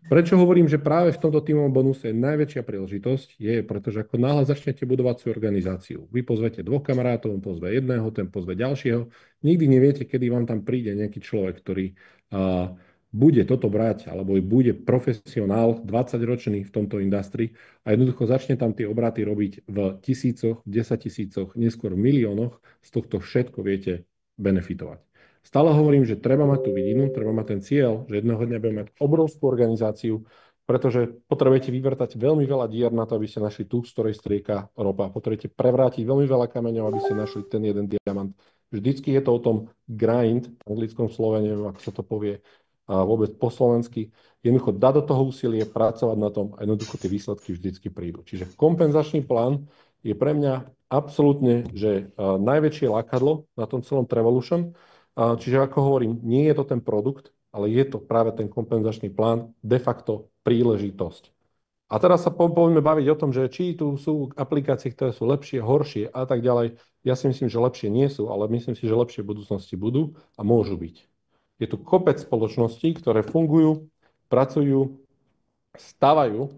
Prečo hovorím, že práve v tomto tímovom bonuse je najväčšia príležitosť, je, pretože ako náhle začnete budovať svoju organizáciu, vy pozvete dvoch kamarátov, on pozve jedného, ten pozve ďalšieho, nikdy neviete, kedy vám tam príde nejaký človek, ktorý bude toto brať, alebo bude profesionál, 20-ročný v tomto industrii a jednoducho začne tam tie obraty robiť v tisícoch, 10 000, neskôr v miliónoch, z tohto všetko viete benefitovať. Stále hovorím, že treba mať tú vidinu, treba mať ten cieľ, že jedného dňa budeme mať obrovskú organizáciu, pretože potrebujete vyvrtať veľmi veľa dier na to, aby ste našli tú, z ktorej strieka ropa. Potrebujete prevrátiť veľmi veľa kameňov, aby ste našli ten jeden diamant. Vždycky je to o tom grind, v anglickom slove, neviem, ako sa to povie, a vôbec po slovensky. Jednoducho dať do toho úsilie, pracovať na tom a jednoducho tie výsledky vždycky prídu. Čiže kompenzačný plán je pre mňa absolútne, že najväčšie lákadlo na tom celom Trevolution. Čiže ako hovorím, nie je to ten produkt, ale je to práve ten kompenzačný plán, de facto príležitosť. A teraz sa poďme baviť o tom, že či tu sú aplikácie, ktoré sú lepšie, horšie a tak ďalej. Ja si myslím, že lepšie nie sú, ale myslím si, že lepšie v budúcnosti budú a môžu byť. Je tu kopec spoločností, ktoré fungujú, pracujú, stavajú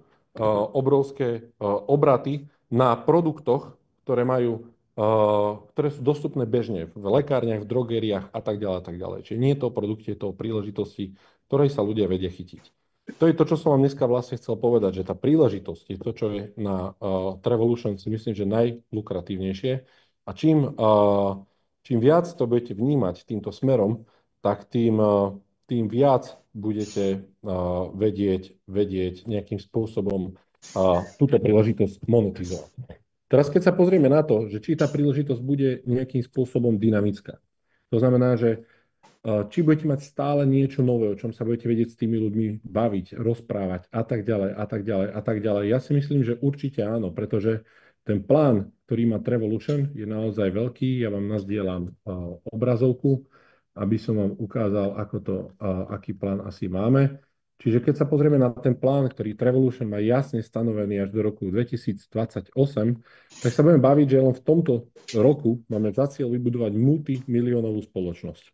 obrovské obraty na produktoch, ktoré sú dostupné bežne v lekárniach, v drogériách a tak ďalej a tak ďalej. Čiže nie je to o produkte, je to o príležitosti, ktorej sa ľudia vedia chytiť. To je to, čo som vám dneska vlastne chcel povedať, že tá príležitosť je to, čo je na Trevolution, si myslím, že najlukratívnejšie. A čím viac to budete vnímať týmto smerom, tak tým viac budete vedieť nejakým spôsobom túto príležitosť monetizovať. Teraz, keď sa pozrieme na to, že či tá príležitosť bude nejakým spôsobom dynamická, to znamená, že či budete mať stále niečo nové, o čom sa budete vedieť s tými ľuďmi baviť, rozprávať a tak ďalej, a tak ďalej, a tak ďalej. Ja si myslím, že určite áno, pretože ten plán, ktorý má Trevolution, je naozaj veľký. Ja vám nazdielam obrazovku, aby som vám ukázal, aký plán asi máme. Čiže keď sa pozrieme na ten plán, ktorý Trevolution má jasne stanovený až do roku 2028, tak sa budeme baviť, že len v tomto roku máme za cieľ vybudovať multimiliónovú spoločnosť.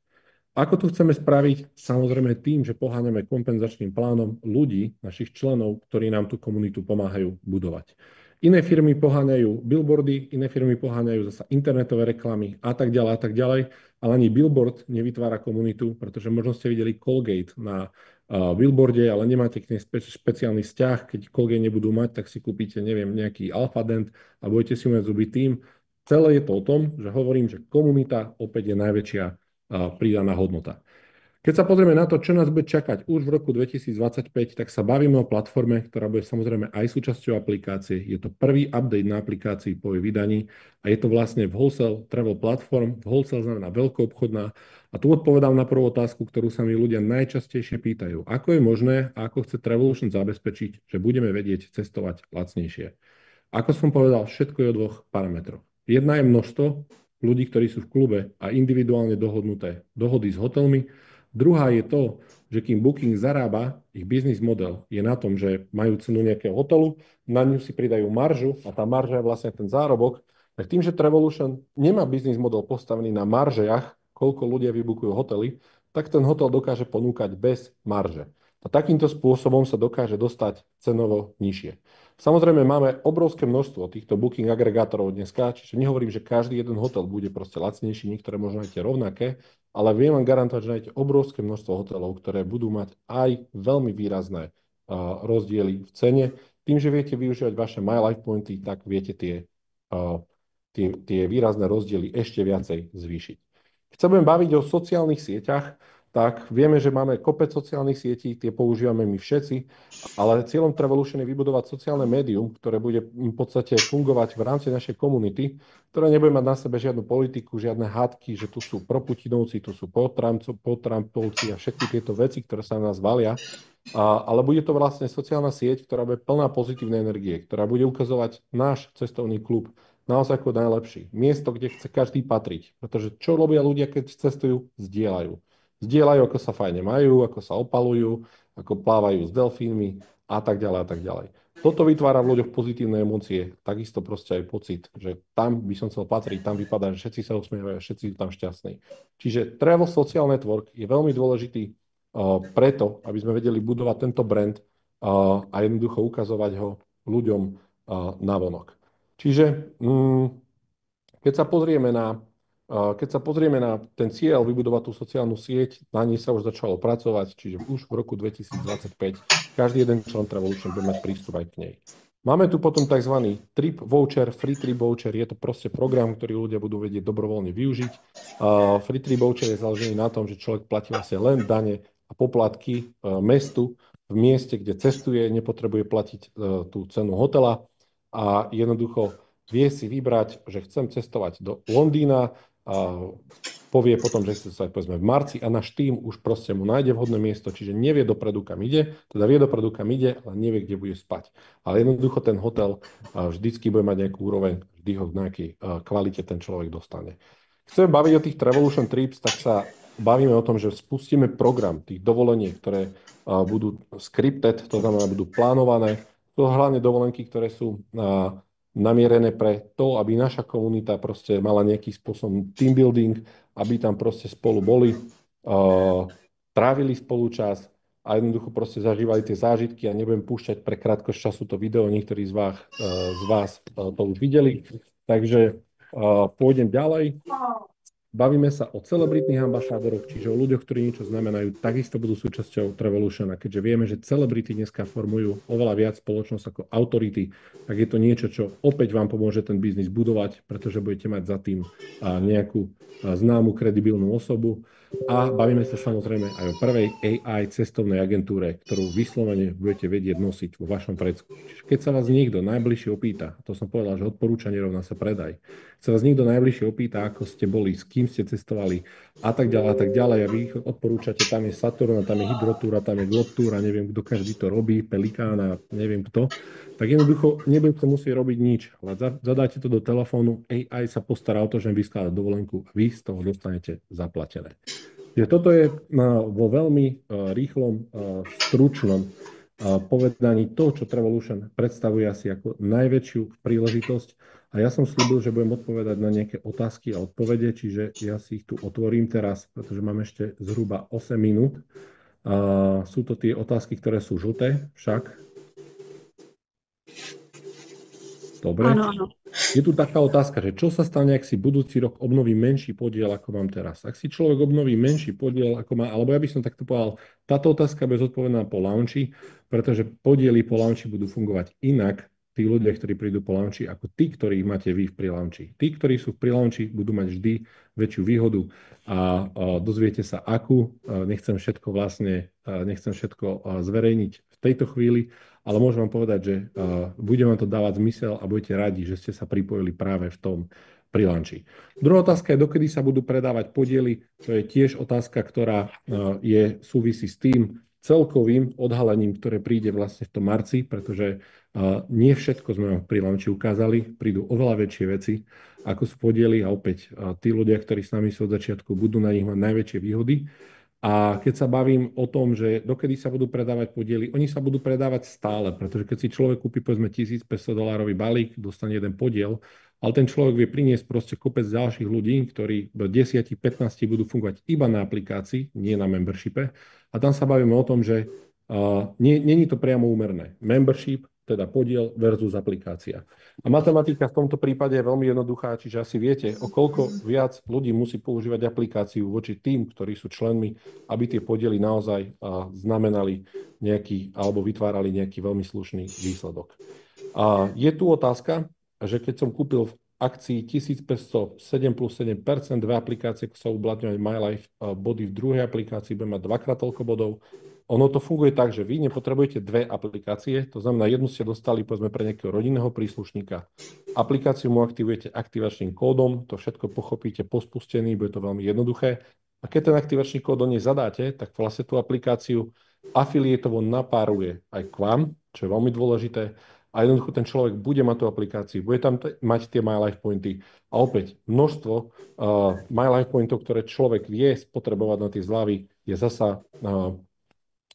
Ako to chceme spraviť? Samozrejme tým, že poháňame kompenzačným plánom ľudí, našich členov, ktorí nám tú komunitu pomáhajú budovať. Iné firmy poháňajú billboardy, iné firmy poháňajú zasa internetové reklamy a tak ďalej, ale ani billboard nevytvára komunitu, pretože možno ste videli Colgate na billboarde, ale nemáte k nej špeciálny vzťah. Keď Colgate nebudú mať, tak si kúpite, neviem, nejaký Alphadent a budete si umieť zuby tým. Celé je to o tom, že hovorím, že komunita opäť je najväčšia pridaná hodnota. Keď sa pozrieme na to, čo nás bude čakať už v roku 2025, tak sa bavíme o platforme, ktorá bude samozrejme aj súčasťou aplikácie. Je to prvý update na aplikácii po jej vydaní a je to vlastne v Wholesale Travel Platform. Wholesale znamená veľkoobchodná. A tu odpovedám na prvú otázku, ktorú sa mi ľudia najčastejšie pýtajú. Ako je možné a ako chce Trevolution zabezpečiť, že budeme vedieť cestovať lacnejšie? Ako som povedal, všetko je o dvoch parametroch. Jedna je množstvo ľudí, ktorí sú v klube a individuálne dohodnuté dohody s hotelmi. Druhá je to, že kým Booking zarába, ich biznis model je na tom, že majú cenu nejakého hotelu, na ňu si pridajú maržu a tá marža je vlastne ten zárobok. Tak tým, že Trevolution nemá biznis model postavený na maržiach, koľko ľudia vybukujú hotely, tak ten hotel dokáže ponúkať bez marže. A takýmto spôsobom sa dokáže dostať cenovo nižšie. Samozrejme, máme obrovské množstvo týchto booking agregátorov dneska, čiže nehovorím, že každý jeden hotel bude proste lacnejší, niektoré možno aj tie rovnaké, ale viem vám garantovať, že nájdete obrovské množstvo hotelov, ktoré budú mať aj veľmi výrazné rozdiely v cene. Tým, že viete využívať vaše My Life Pointy, tak viete tie výrazné rozdiely ešte viacej zvýšiť. Keď sa budem baviť o sociálnych sieťach, tak vieme, že máme kopec sociálnych sietí, tie používame my všetci, ale cieľom Trevolution je vybudovať sociálne médium, ktoré bude v podstate fungovať v rámci našej komunity, ktoré nebude mať na sebe žiadnu politiku, žiadne hádky, že tu sú proputinovci, tu sú potrampovci a všetky tieto veci, ktoré sa na nás valia. Ale bude to vlastne sociálna sieť, ktorá bude plná pozitívnej energie, ktorá bude ukazovať náš cestovný klub naozaj ako najlepší. Miesto, kde chce každý patriť. Pretože čo robia ľudia, keď cestujú? Zdieľajú. Zdieľajú, ako sa fajne majú, ako sa opalujú, ako plávajú s delfínmi a tak ďalej a tak ďalej. Toto vytvára v ľuďoch pozitívne emócie, takisto proste aj pocit, že tam by som chcel patriť, tam vypadá, že všetci sa usmievajú, všetci sú tam šťastní. Čiže Travel Social Network je veľmi dôležitý preto, aby sme vedeli budovať tento brand a jednoducho ukazovať ho ľuďom navonok. Čiže keď sa pozrieme na, ten cieľ vybudovať tú sociálnu sieť, na nej sa už začalo pracovať, čiže už v roku 2025 každý jeden člen Trevolution bude mať prístup aj k nej. Máme tu potom tzv. Trip voucher, free trip voucher, je to proste program, ktorý ľudia budú vedieť dobrovoľne využiť. Free trip voucher je založený na tom, že človek platí vlastne len dane a poplatky mestu v mieste, kde cestuje, nepotrebuje platiť tú cenu hotela a jednoducho vie si vybrať, že chcem cestovať do Londýna, povie potom, že chce sa povedzme v marci a náš tým už proste mu nájde vhodné miesto, čiže nevie dopredu, kam ide, teda vie dopredu, kam ide, ale nevie, kde bude spať. Ale jednoducho ten hotel vždycky bude mať nejakú úroveň, vždy ho v nejakej kvalite ten človek dostane. Chcem baviť o tých Trevolution Trips, tak sa bavíme o tom, že spustíme program tých dovoleniek, ktoré budú scripted, to znamená, budú plánované. To hlavne dovolenky, ktoré sú namierené pre to, aby naša komunita proste mala nejaký spôsob team building, aby tam proste spolu boli, trávili spolu čas a jednoducho proste zažívali tie zážitky a nebudem púšťať pre krátkosť času to video, niektorí z vás to už videli. Takže pôjdem ďalej. Bavíme sa o celebritných ambašádoroch, čiže o ľuďoch, ktorí niečo znamenajú, takisto budú súčasťou Trevolution. A keďže vieme, že celebrity dneska formujú oveľa viac spoločnosť ako autority, tak je to niečo, čo opäť vám pomôže ten biznis budovať, pretože budete mať za tým nejakú známu, kredibilnú osobu. A bavíme sa samozrejme aj o prvej AI cestovnej agentúre, ktorú vyslovene budete vedieť nosiť vo vašom vrecku. Čiže keď sa vás niekto najbližšie opýta, to som povedal, že odporúčanie rovná sa predaj, keď sa vás niekto najbližšie opýta, ako ste boli, s kým ste cestovali a tak ďalej, a vy ich odporúčate, tam je Saturn, tam je Hydrotúra, tam je Globtúra, neviem, kto každý to robí, Pelikán a neviem kto, tak jednoducho nebudete musieť robiť nič, ale zadáte to do telefónu, AI sa postará o to, že vyskladá dovolenku a vy z toho dostanete zaplatené. Čiže toto je vo veľmi rýchlom, stručnom povedaní to, čo Trevolution predstavuje asi ako najväčšiu príležitosť. A ja som slúbil, že budem odpovedať na nejaké otázky a odpovede, čiže ja si ich tu otvorím teraz, pretože mám ešte zhruba 8 minút. Sú to tie otázky, ktoré sú žlté, však. Dobre. Áno, áno. Je tu taká otázka, že čo sa stane, ak si budúci rok obnoví menší podiel, ako mám teraz? Ak si človek obnoví menší podiel, ako má, alebo ja by som takto povedal, táto otázka bude zodpovedaná po launchi, pretože podiely po launchi budú fungovať inak, tí ľudia, ktorí prídu po launchi, ako tí, ktorých máte vy pri launchi. Tí, ktorí sú pri launchi, budú mať vždy väčšiu výhodu a dozviete sa, akú. Nechcem všetko zverejniť v tejto chvíli, ale môžem vám povedať, že bude vám to dávať zmysel a budete radi, že ste sa pripojili práve v tom pri launchi. Druhá otázka je, dokedy sa budú predávať podiely. To je tiež otázka, ktorá súvisí s tým celkovým odhalením, ktoré príde vlastne v tom marci, pretože nie všetko sme vám pri launchi ukázali, prídu oveľa väčšie veci, ako sú podiely a opäť tí ľudia, ktorí s nami sú od začiatku, budú na nich mať najväčšie výhody. A keď sa bavím o tom, že dokedy sa budú predávať podiely, oni sa budú predávať stále, pretože keď si človek kúpi povedzme $1500 balík, dostane jeden podiel, ale ten človek vie priniesť proste kopec ďalších ľudí, ktorí do 10-15 budú fungovať iba na aplikácii, nie na membershipe. A tam sa bavíme o tom, že nie je to priamo úmerné. Membership, teda podiel versus aplikácia. A matematika v tomto prípade je veľmi jednoduchá, čiže asi viete, o koľko viac ľudí musí používať aplikáciu voči tým, ktorí sú členmi, aby tie podiely naozaj znamenali nejaký, alebo vytvárali nejaký veľmi slušný výsledok. A je tu otázka, že keď som kúpil v akcii 1500 7 plus 7%, dve aplikácie, ako sa uplatňujú MyLife body v druhej aplikácii, budem mať dvakrát toľko bodov. Ono to funguje tak, že vy nepotrebujete dve aplikácie, to znamená, jednu ste dostali povedzme pre nejakého rodinného príslušníka. Aplikáciu mu aktivujete aktivačným kódom, to všetko pochopíte po spustení, bude to veľmi jednoduché. A keď ten aktivačný kód do nej zadáte, tak vlastne tú aplikáciu afiliétovo napáruje aj k vám, čo je veľmi dôležité. A jednoducho ten človek bude mať tú aplikáciu, bude tam mať tie MyLife pointy. A opäť množstvo MyLife pointov, ktoré človek vie spotrebovať na tie zľavy, je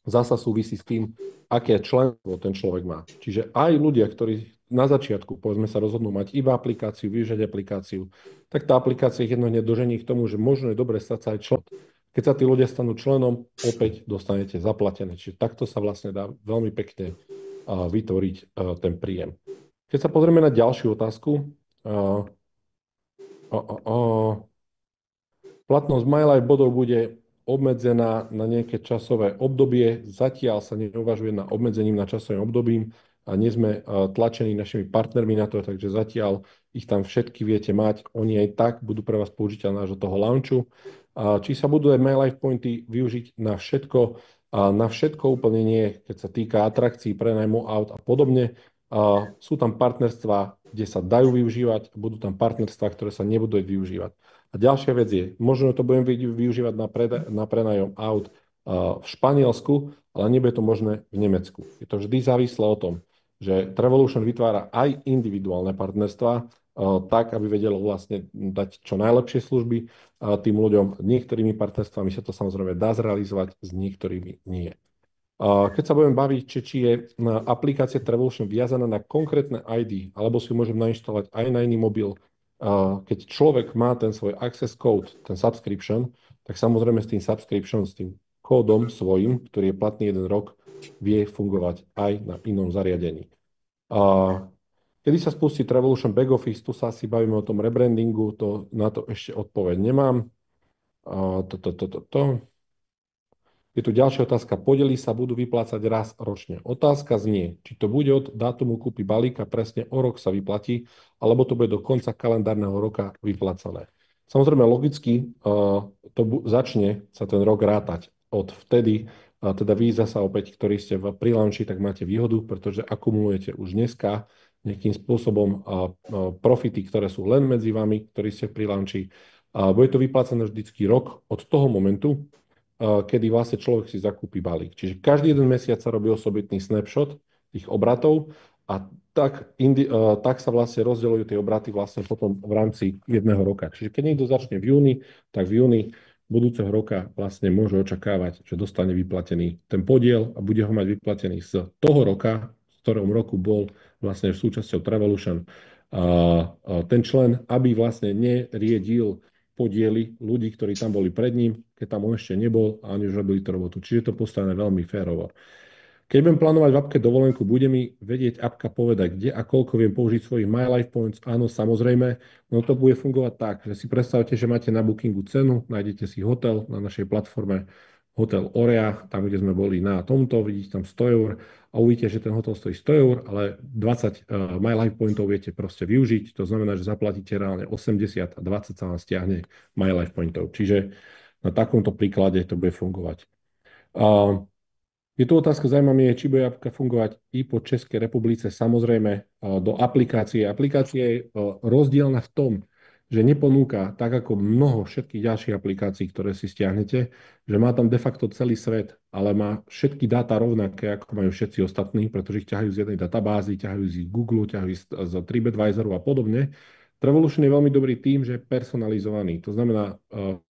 zasa súvisí s tým, aké členstvo ten človek má. Čiže aj ľudia, ktorí na začiatku, povedzme, sa rozhodnú mať iba aplikáciu, využiť aplikáciu, tak tá aplikácia ich jednohne dožení k tomu, že možno je dobre stať sa aj člen. Keď sa tí ľudia stanú členom, opäť dostanete zaplatené. Čiže takto sa vlastne dá veľmi pekne vytvoriť ten príjem. Keď sa pozrieme na ďalšiu otázku, platnosť MyLife bodov bude obmedzená na nejaké časové obdobie. Zatiaľ sa neuvažuje na obmedzením na časovým obdobím a nie sme tlačení našimi partnermi na to, takže zatiaľ ich tam všetky viete mať. Oni aj tak budú pre vás použiteľné až do toho launchu. Či sa budú aj MyLife pointy využiť na všetko? Na všetko úplne nie, keď sa týka atrakcií, prenajmu aut a podobne. Sú tam partnerstvá, kde sa dajú využívať, budú tam partnerstvá, ktoré sa nebudú využívať. A ďalšia vec je, možno to budem využívať na prenájom aut v Španielsku, ale nebude to možné v Nemecku. Je to vždy závislé o tom, že Trevolution vytvára aj individuálne partnerstvá, tak, aby vedelo vlastne dať čo najlepšie služby tým ľuďom. Niektorými partnerstvami sa to samozrejme dá zrealizovať, s niektorými nie. Keď sa budem baviť, či je aplikácia Trevolution viazaná na konkrétne ID, alebo si ju môžem nainštalovať aj na iný mobil, keď človek má ten svoj access code, ten subscription, tak samozrejme s tým subscription, s tým kódom svojím, ktorý je platný 1 rok, vie fungovať aj na inom zariadení. Kedy sa spustí Trevolution Back Office, tu sa asi bavíme o tom rebrandingu, na to ešte odpoveď nemám. Je tu ďalšia otázka. Podely sa budú vyplácať raz ročne. Otázka znie, či to bude od dátumu kúpy balíka presne o rok sa vyplatí, alebo to bude do konca kalendárneho roka vyplácané. Samozrejme, logicky začne sa ten rok rátať od vtedy, teda vy zasa opäť, ktorí ste v pre-launchi, tak máte výhodu, pretože akumulujete už dneska nejakým spôsobom profity, ktoré sú len medzi vami, ktorí ste v pre-launchi. Bude to vyplácané vždycky rok od toho momentu, kedy vlastne človek si zakúpi balík. Čiže každý jeden mesiac sa robí osobitný snapshot tých obratov a tak sa vlastne rozdeľujú tie obraty vlastne potom v rámci jedného roka. Čiže keď niekto začne v júni, tak v júni budúceho roka vlastne môže očakávať, že dostane vyplatený ten podiel a bude ho mať vyplatený z toho roka, v ktorom roku bol vlastne súčasťou Trevolution. Ten člen, aby vlastne neriedil podiely ľudí, ktorí tam boli pred ním, keď tam on ešte nebol a oni už robili tú robotu. Čiže to postavené veľmi férovo. Keď budem plánovať v appke dovolenku, bude mi vedieť appka povedať, kde a koľko viem použiť svojich MyLife Points. Áno, samozrejme, no to bude fungovať tak, že si predstavte, že máte na bookingu cenu, nájdete si hotel na našej platforme Hotel Orea, tam, kde sme boli na tomto, vidíte tam 100 eur a uvidíte, že ten hotel stojí 100 eur, ale 20 MyLife Pointov viete proste využiť. To znamená, že zaplatíte reálne 80 a 20 sa vám stiahne MyLife Pointov. Čiže na takomto príklade to bude fungovať. Je tu otázka, zaujímavé je, či bude appka fungovať i po Českej republice. Samozrejme, do aplikácie. Aplikácia je rozdielna v tom, že neponúka, tak ako mnoho všetkých ďalších aplikácií, ktoré si stiahnete, že má tam de facto celý svet, ale má všetky dáta rovnaké, ako majú všetci ostatní, pretože ich ťahajú z jednej databázy, ťahajú z Google, ťahajú z TripAdvisoru a podobne. Trevolution je veľmi dobrý tým, že je personalizovaný. To znamená,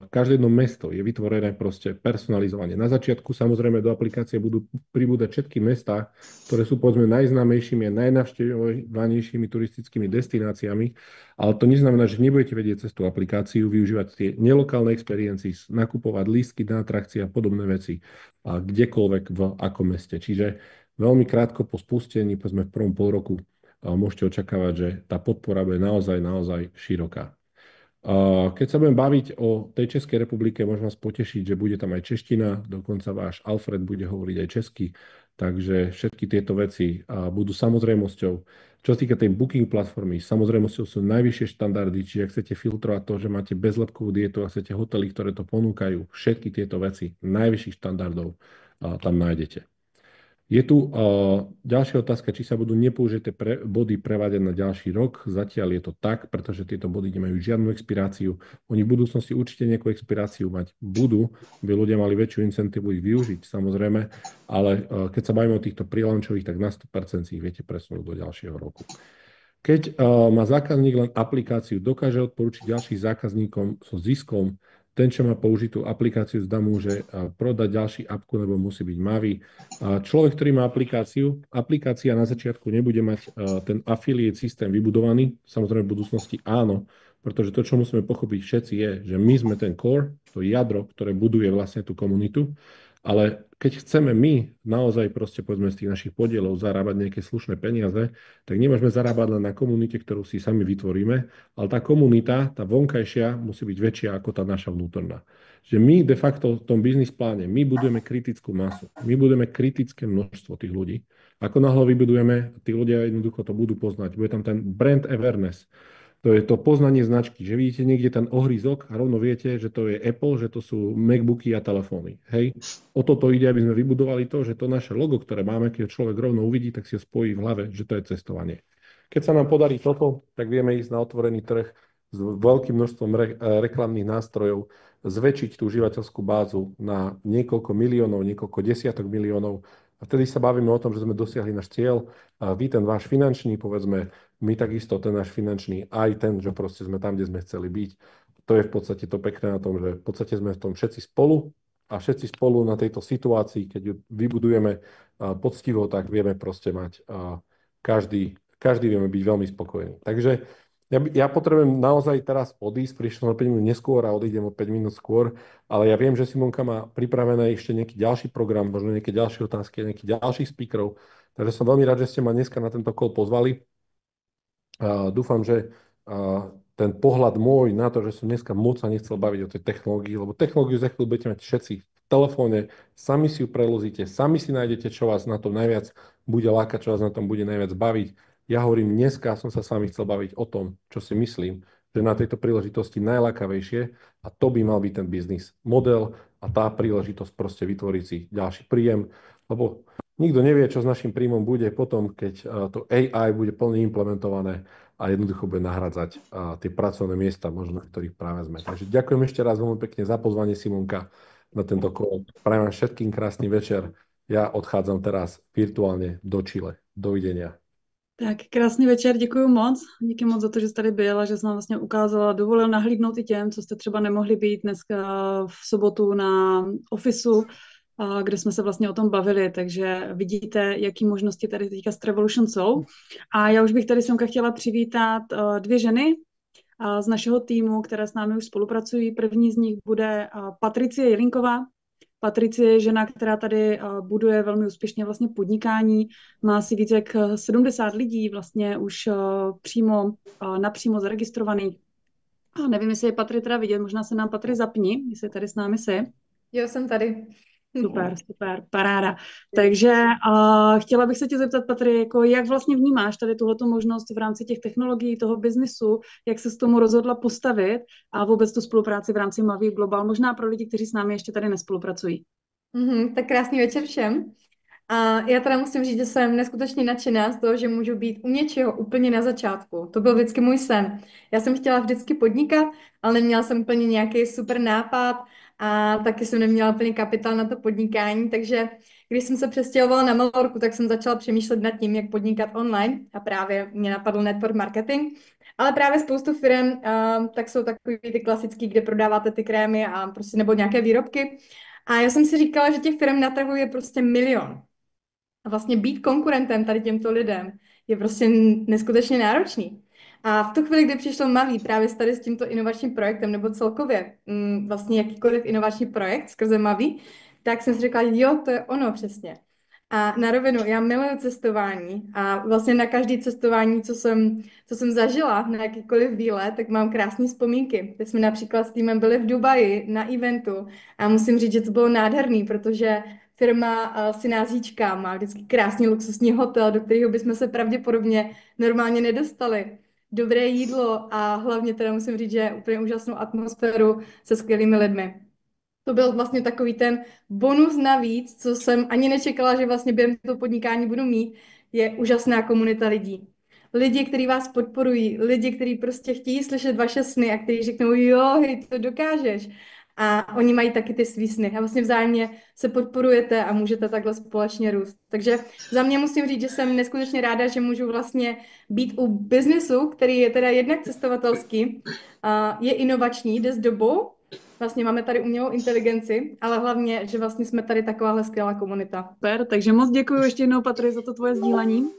každé jedno mesto je vytvorené proste personalizovanie. Na začiatku samozrejme do aplikácie budú pribúdať všetky mestá, ktoré sú povedzme najznámejšími a najnavštevovanejšími turistickými destináciami, ale to neznamená, že nebudete vedieť cez tú aplikáciu využívať tie nelokálne experiencie, nakupovať lístky na atrakcie a podobné veci a kdekoľvek v akom meste. Čiže veľmi krátko po spustení, povedzme v prvom pol roku, môžete očakávať, že tá podpora bude naozaj široká. Keď sa budem baviť o tej Českej republike, môžem vás potešiť, že bude tam aj čeština, dokonca váš Alfred bude hovoriť aj česky, takže všetky tieto veci budú samozrejmosťou. Čo sa týka tej booking platformy, samozrejmosťou sú najvyššie štandardy, čiže ak chcete filtrovať to, že máte bezlepkovú dietu a chcete hotely, ktoré to ponúkajú, všetky tieto veci najvyšších štandardov tam nájdete. Je tu ďalšia otázka, či sa budú nepoužité body prevádzať na ďalší rok. Zatiaľ je to tak, pretože tieto body nemajú žiadnu expiráciu. Oni v budúcnosti určite nejakú expiráciu mať budú, by ľudia mali väčšiu incentívu ich využiť, samozrejme, ale keď sa bavíme o týchto pre-launchových, tak na 100% si ich viete presunúť do ďalšieho roku. Keď má zákazník len aplikáciu, dokáže odporučiť ďalším zákazníkom so ziskom. Ten, čo má použitú aplikáciu, zdá môže prodať ďalší appku, nebo musí byť mavý. Človek, ktorý má aplikácia na začiatku nebude mať ten affiliate systém vybudovaný. Samozrejme v budúcnosti áno, Pretože to, čo musíme pochopiť všetci, je, že my sme ten core, to jadro, ktoré buduje vlastne tú komunitu, ale keď chceme my naozaj proste povedzme z tých našich podielov zarábať nejaké slušné peniaze, tak nemôžeme zarábať len na komunite, ktorú si sami vytvoríme, ale tá komunita, tá vonkajšia, musí byť väčšia ako tá naša vnútorná. Že my de facto v tom biznis pláne, my budujeme kritickú masu, my budujeme kritické množstvo tých ľudí. Ako náhle vybudujeme, tí ľudia jednoducho to budú poznať. Bude tam ten brand awareness. To je to poznanie značky, že vidíte niekde ten ohrízok a rovno viete, že to je Apple, že to sú MacBooky a telefóny. Hej? O toto ide, aby sme vybudovali to, že to naše logo, ktoré máme, keď človek rovno uvidí, tak si ho spojí v hlave, že to je cestovanie. Keď sa nám podarí toto, tak vieme ísť na otvorený trh s veľkým množstvom reklamných nástrojov, zväčšiť tú užívateľskú bázu na niekoľko miliónov, niekoľko desiatok miliónov. A vtedy sa bavíme o tom, že sme dosiahli náš cieľ. A vy ten váš finančný, povedzme, my takisto ten náš finančný, aj ten, že proste sme tam, kde sme chceli byť. To je v podstate to pekné na tom, že v podstate sme v tom všetci spolu a všetci spolu na tejto situácii, keď ju vybudujeme poctivo, tak vieme proste mať každý vieme byť veľmi spokojný. Takže ja potrebujem naozaj teraz odísť, prišiel som o 5 minút neskôr a odídem o 5 minút skôr, ale ja viem, že Simonka má pripravené ešte nejaký ďalší program, možno nejaké ďalšie otázky, nejakých ďalších speakerov, takže som veľmi rád, že ste ma dneska na tento call pozvali. Dúfam, že ten pohľad môj na to, že som dneska moc sa nechcel baviť o tej technológii, lebo technológiu za chvíľu budete mať všetci v telefóne, sami si ju prelozíte, sami si nájdete, čo vás na tom najviac bude lákať, čo vás na tom bude najviac baviť. Ja hovorím, dneska som sa s vami chcel baviť o tom, čo si myslím, že na tejto príležitosti najlákavejšie a to by mal byť ten biznis model a tá príležitosť proste vytvoriť si ďalší príjem, lebo nikto nevie, čo s našim príjmom bude potom, keď to AI bude plne implementované a jednoducho bude nahradzať tie pracovné miesta, možno na ktorých práve sme. Takže ďakujem ešte raz veľmi pekne za pozvanie, Simonka, na tento call. Prajem vám všetkým krásny večer. Ja odchádzam teraz virtuálne do Chile. Dovidenia. Tak, krásný večer, děkuji moc. Díky moc za to, že jste tady byl a že jsi nám vlastně ukázala, dovolil nahlídnout i těm, co jste třeba nemohli být dneska v sobotu na ofisu, kde jsme se vlastně o tom bavili, takže vidíte, jaký možnosti tady teďka s Trevolution jsou. A já už bych tady Simka chtěla přivítat 2 ženy z našeho týmu, které s námi už spolupracují. První z nich bude Patricie Jelinková. Patricie je žena, která tady buduje velmi úspěšně vlastně podnikání, má asi více jak 70 lidí vlastně už napřímo zaregistrovaných. A nevím, jestli je Patry teda vidět, možná se nám Patry zapni, jestli tady s námi jsi. Jo, jsem tady. Super, paráda. Takže chtěla bych se tě zeptat, Patry, jako jak vlastně vnímáš tady tuhletu možnost v rámci těch technologií, toho biznisu, jak se s tomu rozhodla postavit a vůbec tu spolupráci v rámci Mavi Global, možná pro lidi, kteří s námi ještě tady nespolupracují. Tak krásný večer všem. A já teda musím říct, že jsem neskutečně nadšená z toho, že můžu být u něčeho úplně na začátku. To byl vždycky můj sen. Já jsem chtěla vždycky podnikat, ale neměla jsem úplně nějaký super nápad a taky jsem neměla úplně kapitál na to podnikání, takže když jsem se přestěhovala na Malorku, tak jsem začala přemýšlet nad tím, jak podnikat online a právě mě napadl network marketing. Ale právě spoustu firm tak jsou takový ty klasický, kde prodáváte ty krémy a prostě nebo nějaké výrobky. A já jsem si říkala, že těch firm na trhu je prostě milion. A vlastně být konkurentem tady těmto lidem je prostě neskutečně náročný. A v tu chvíli, kdy přišlo Mavi právě tady s tímto inovačním projektem, nebo celkově vlastně jakýkoliv inovační projekt skrze Mavi, tak jsem si řekla, jo, to je ono přesně. A na rovinu, já miluju cestování a vlastně na každý cestování, co jsem zažila, na jakýkoliv výlet, tak mám krásné vzpomínky. Teď jsme například s týmem byli v Dubaji na eventu a musím říct, že to bylo nádherný, protože firma Synázíčka má vždycky krásný luxusní hotel, do kterého bychom se pravděpodobně normálně nedostali. Dobré jídlo a hlavně teda musím říct, že úplně úžasnou atmosféru se skvělými lidmi. To byl vlastně takový ten bonus navíc, co jsem ani nečekala, že vlastně během toho podnikání budu mít, je úžasná komunita lidí. Lidi, kteří vás podporují, lidi, kteří prostě chtějí slyšet vaše sny a kteří řeknou, jo, hej, to dokážeš. A oni mají taky ty svý sny a vlastně vzájemně se podporujete a můžete takhle společně růst. Takže za mě musím říct, že jsem neskutečně ráda, že můžu vlastně být u biznesu, který je teda jednak cestovatelský, je inovační, jde s dobou. Vlastně máme tady umělou inteligenci, ale hlavně, že vlastně jsme tady takováhle skvělá komunita. Super, takže moc děkuji ještě jednou, Patry, za to tvoje sdílení,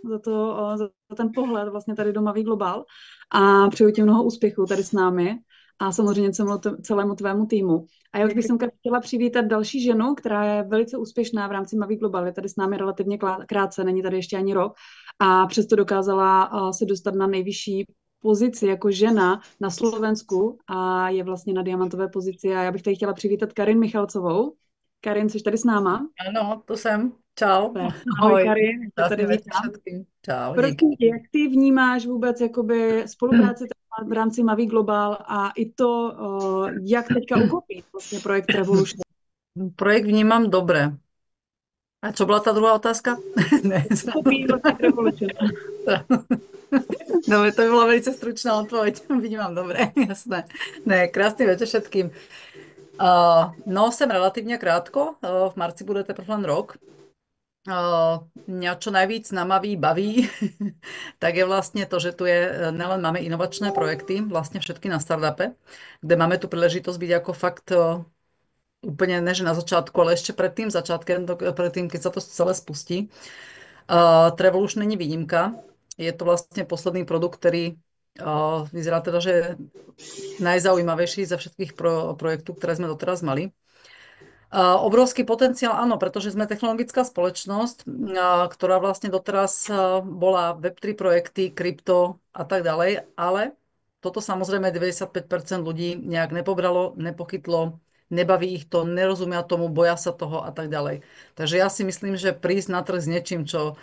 za ten pohled vlastně tady do Mavi Global. a přeju ti mnoho úspěchů tady s námi a samozřejmě celému tvému týmu. A já už bych semka chtěla přivítat další ženu, která je velice úspěšná v rámci Mavi Global. Je tady s námi relativně krátce, není tady ještě ani rok a přesto dokázala se dostat na nejvyšší pozici jako žena na Slovensku a je vlastně na diamantové pozici. A já bych tady chtěla přivítat Karin Michalcovou. Karin, jsi tady s náma? Ano, tu jsem. Čau. Ahoj, Karin, já tady Krásný vítám. všetkým. Čau, Prosím díky. tě, jak ty vnímáš vůbec jakoby spolupráci v rámci Mavi Global a i to, jak teďka uchopí vlastně projekt Revolution? Projekt vnímam dobre. A čo bola tá druhá otázka? Ne. Uchopí vlastně Revolution. Dobre, to by bola veľmi stručná odpoveď. Vnímam dobre, jasné. Ne, krásny večer všetkým. No, jsem relatívne krátko. V marci bude teprve len rok. Mňa čo najvíc na Mavi baví, tak je vlastne to, že tu je, nelen máme inovačné projekty, vlastne všetky na startupe, kde máme tu príležitosť byť ako fakt úplne, ne že na začiatku, ale ešte pred tým začiatkem, pred tým, keď sa to celé spustí. Trevolution není výnimka. Je to vlastne posledný produkt, ktorý vyzerá teda, že je najzaujímavejší ze všetkých projektů, ktoré sme doteraz mali. Obrovský potenciál, áno, pretože sme technologická spoločnosť, ktorá vlastne doteraz bola Web3 projekty, krypto a tak ďalej, ale toto samozrejme 95% ľudí nejak nepobralo, nepochytlo, nebaví ich to, nerozumia tomu, boja sa toho a tak ďalej. Takže ja si myslím, že prísť na trh s niečím, čo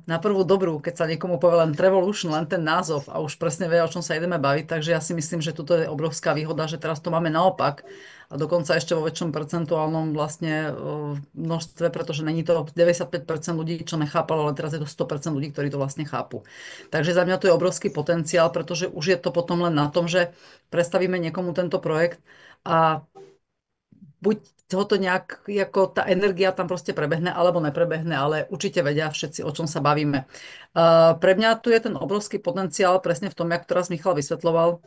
na prvú dobrú, keď sa niekomu povie len Trevolution, len ten názov a už presne vie, o čom sa ideme baviť, takže ja si myslím, že tuto je obrovská výhoda, že teraz to máme naopak a dokonca ešte vo väčšom percentuálnom vlastne množstve, pretože není to 95% ľudí, čo nechápalo, ale teraz je to 100% ľudí, ktorí to vlastne chápu. Takže za mňa to je obrovský potenciál, pretože už je to potom len na tom, že predstavíme niekomu tento projekt a buď ho to nejak, jako tá energia tam proste prebehne, alebo neprebehne, ale určite vedia všetci, o čom sa bavíme. Pre mňa tu je ten obrovský potenciál presne v tom, jak to raz Michal vysvetloval.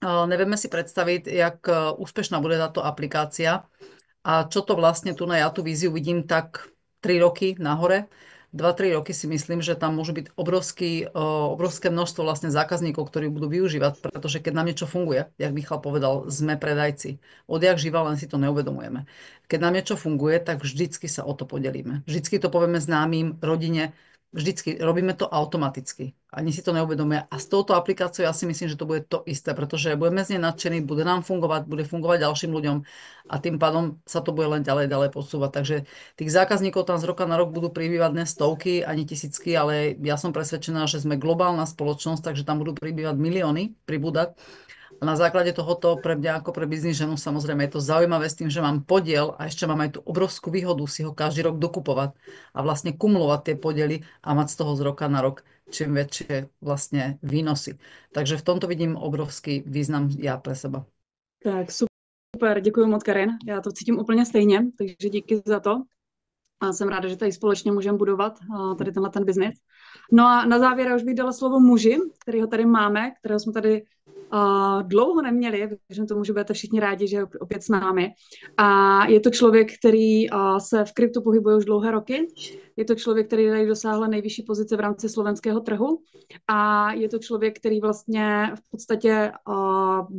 Nevieme si predstaviť, jak úspešná bude táto aplikácia a čo to vlastne tu na ja tú víziu vidím tak 3 roky nahore. 2-3 roky si myslím, že tam môže byť obrovské množstvo vlastne zákazníkov, ktorí budú využívať, pretože keď nám niečo funguje, jak Michal povedal, sme predajci. Odjak živa, len si to neuvedomujeme. Keď nám niečo funguje, tak vždycky sa o to podelíme. Vždycky to povieme známym, rodine, vždycky robíme to automaticky. Ani si to neuvedomuje. A s touto aplikáciou ja si myslím, že to bude to isté, pretože budeme z nej nadšení, bude nám fungovať, bude fungovať ďalším ľuďom a tým pádom sa to bude len ďalej posúvať. Takže tých zákazníkov tam z roka na rok budú pribývať ne stovky, ani tisícky, ale ja som presvedčená, že sme globálna spoločnosť, takže tam budú pribývať milióny, pribúdať. A na základe tohoto pre mňa ako pre biznis ženu samozrejme je to zaujímavé s tým, že mám podiel a ešte mám aj tú obrovskú výhodu si ho každý rok dokupovať a vlastne kumulovať tie podiely a mať z toho z roka na rok čím väčšie vlastne výnosy. Takže v tomto vidím obrovský význam já pre seba. Tak super, děkuji moc, Karin. Já to cítím úplně stejně, takže díky za to. A jsem ráda, že tady společně můžeme budovat tady tenhle ten biznis. No a na závěr já už bych dala slovo muži, kterého tady máme, kterého jsme tady dlouho neměli, věřím tomu, že budete všichni rádi, že je opět s námi. A je to člověk, který se v kryptu pohybuje už dlouhé roky. Je to člověk, který tady dosáhl nejvyšší pozice v rámci slovenského trhu. A je to člověk, který vlastně v podstatě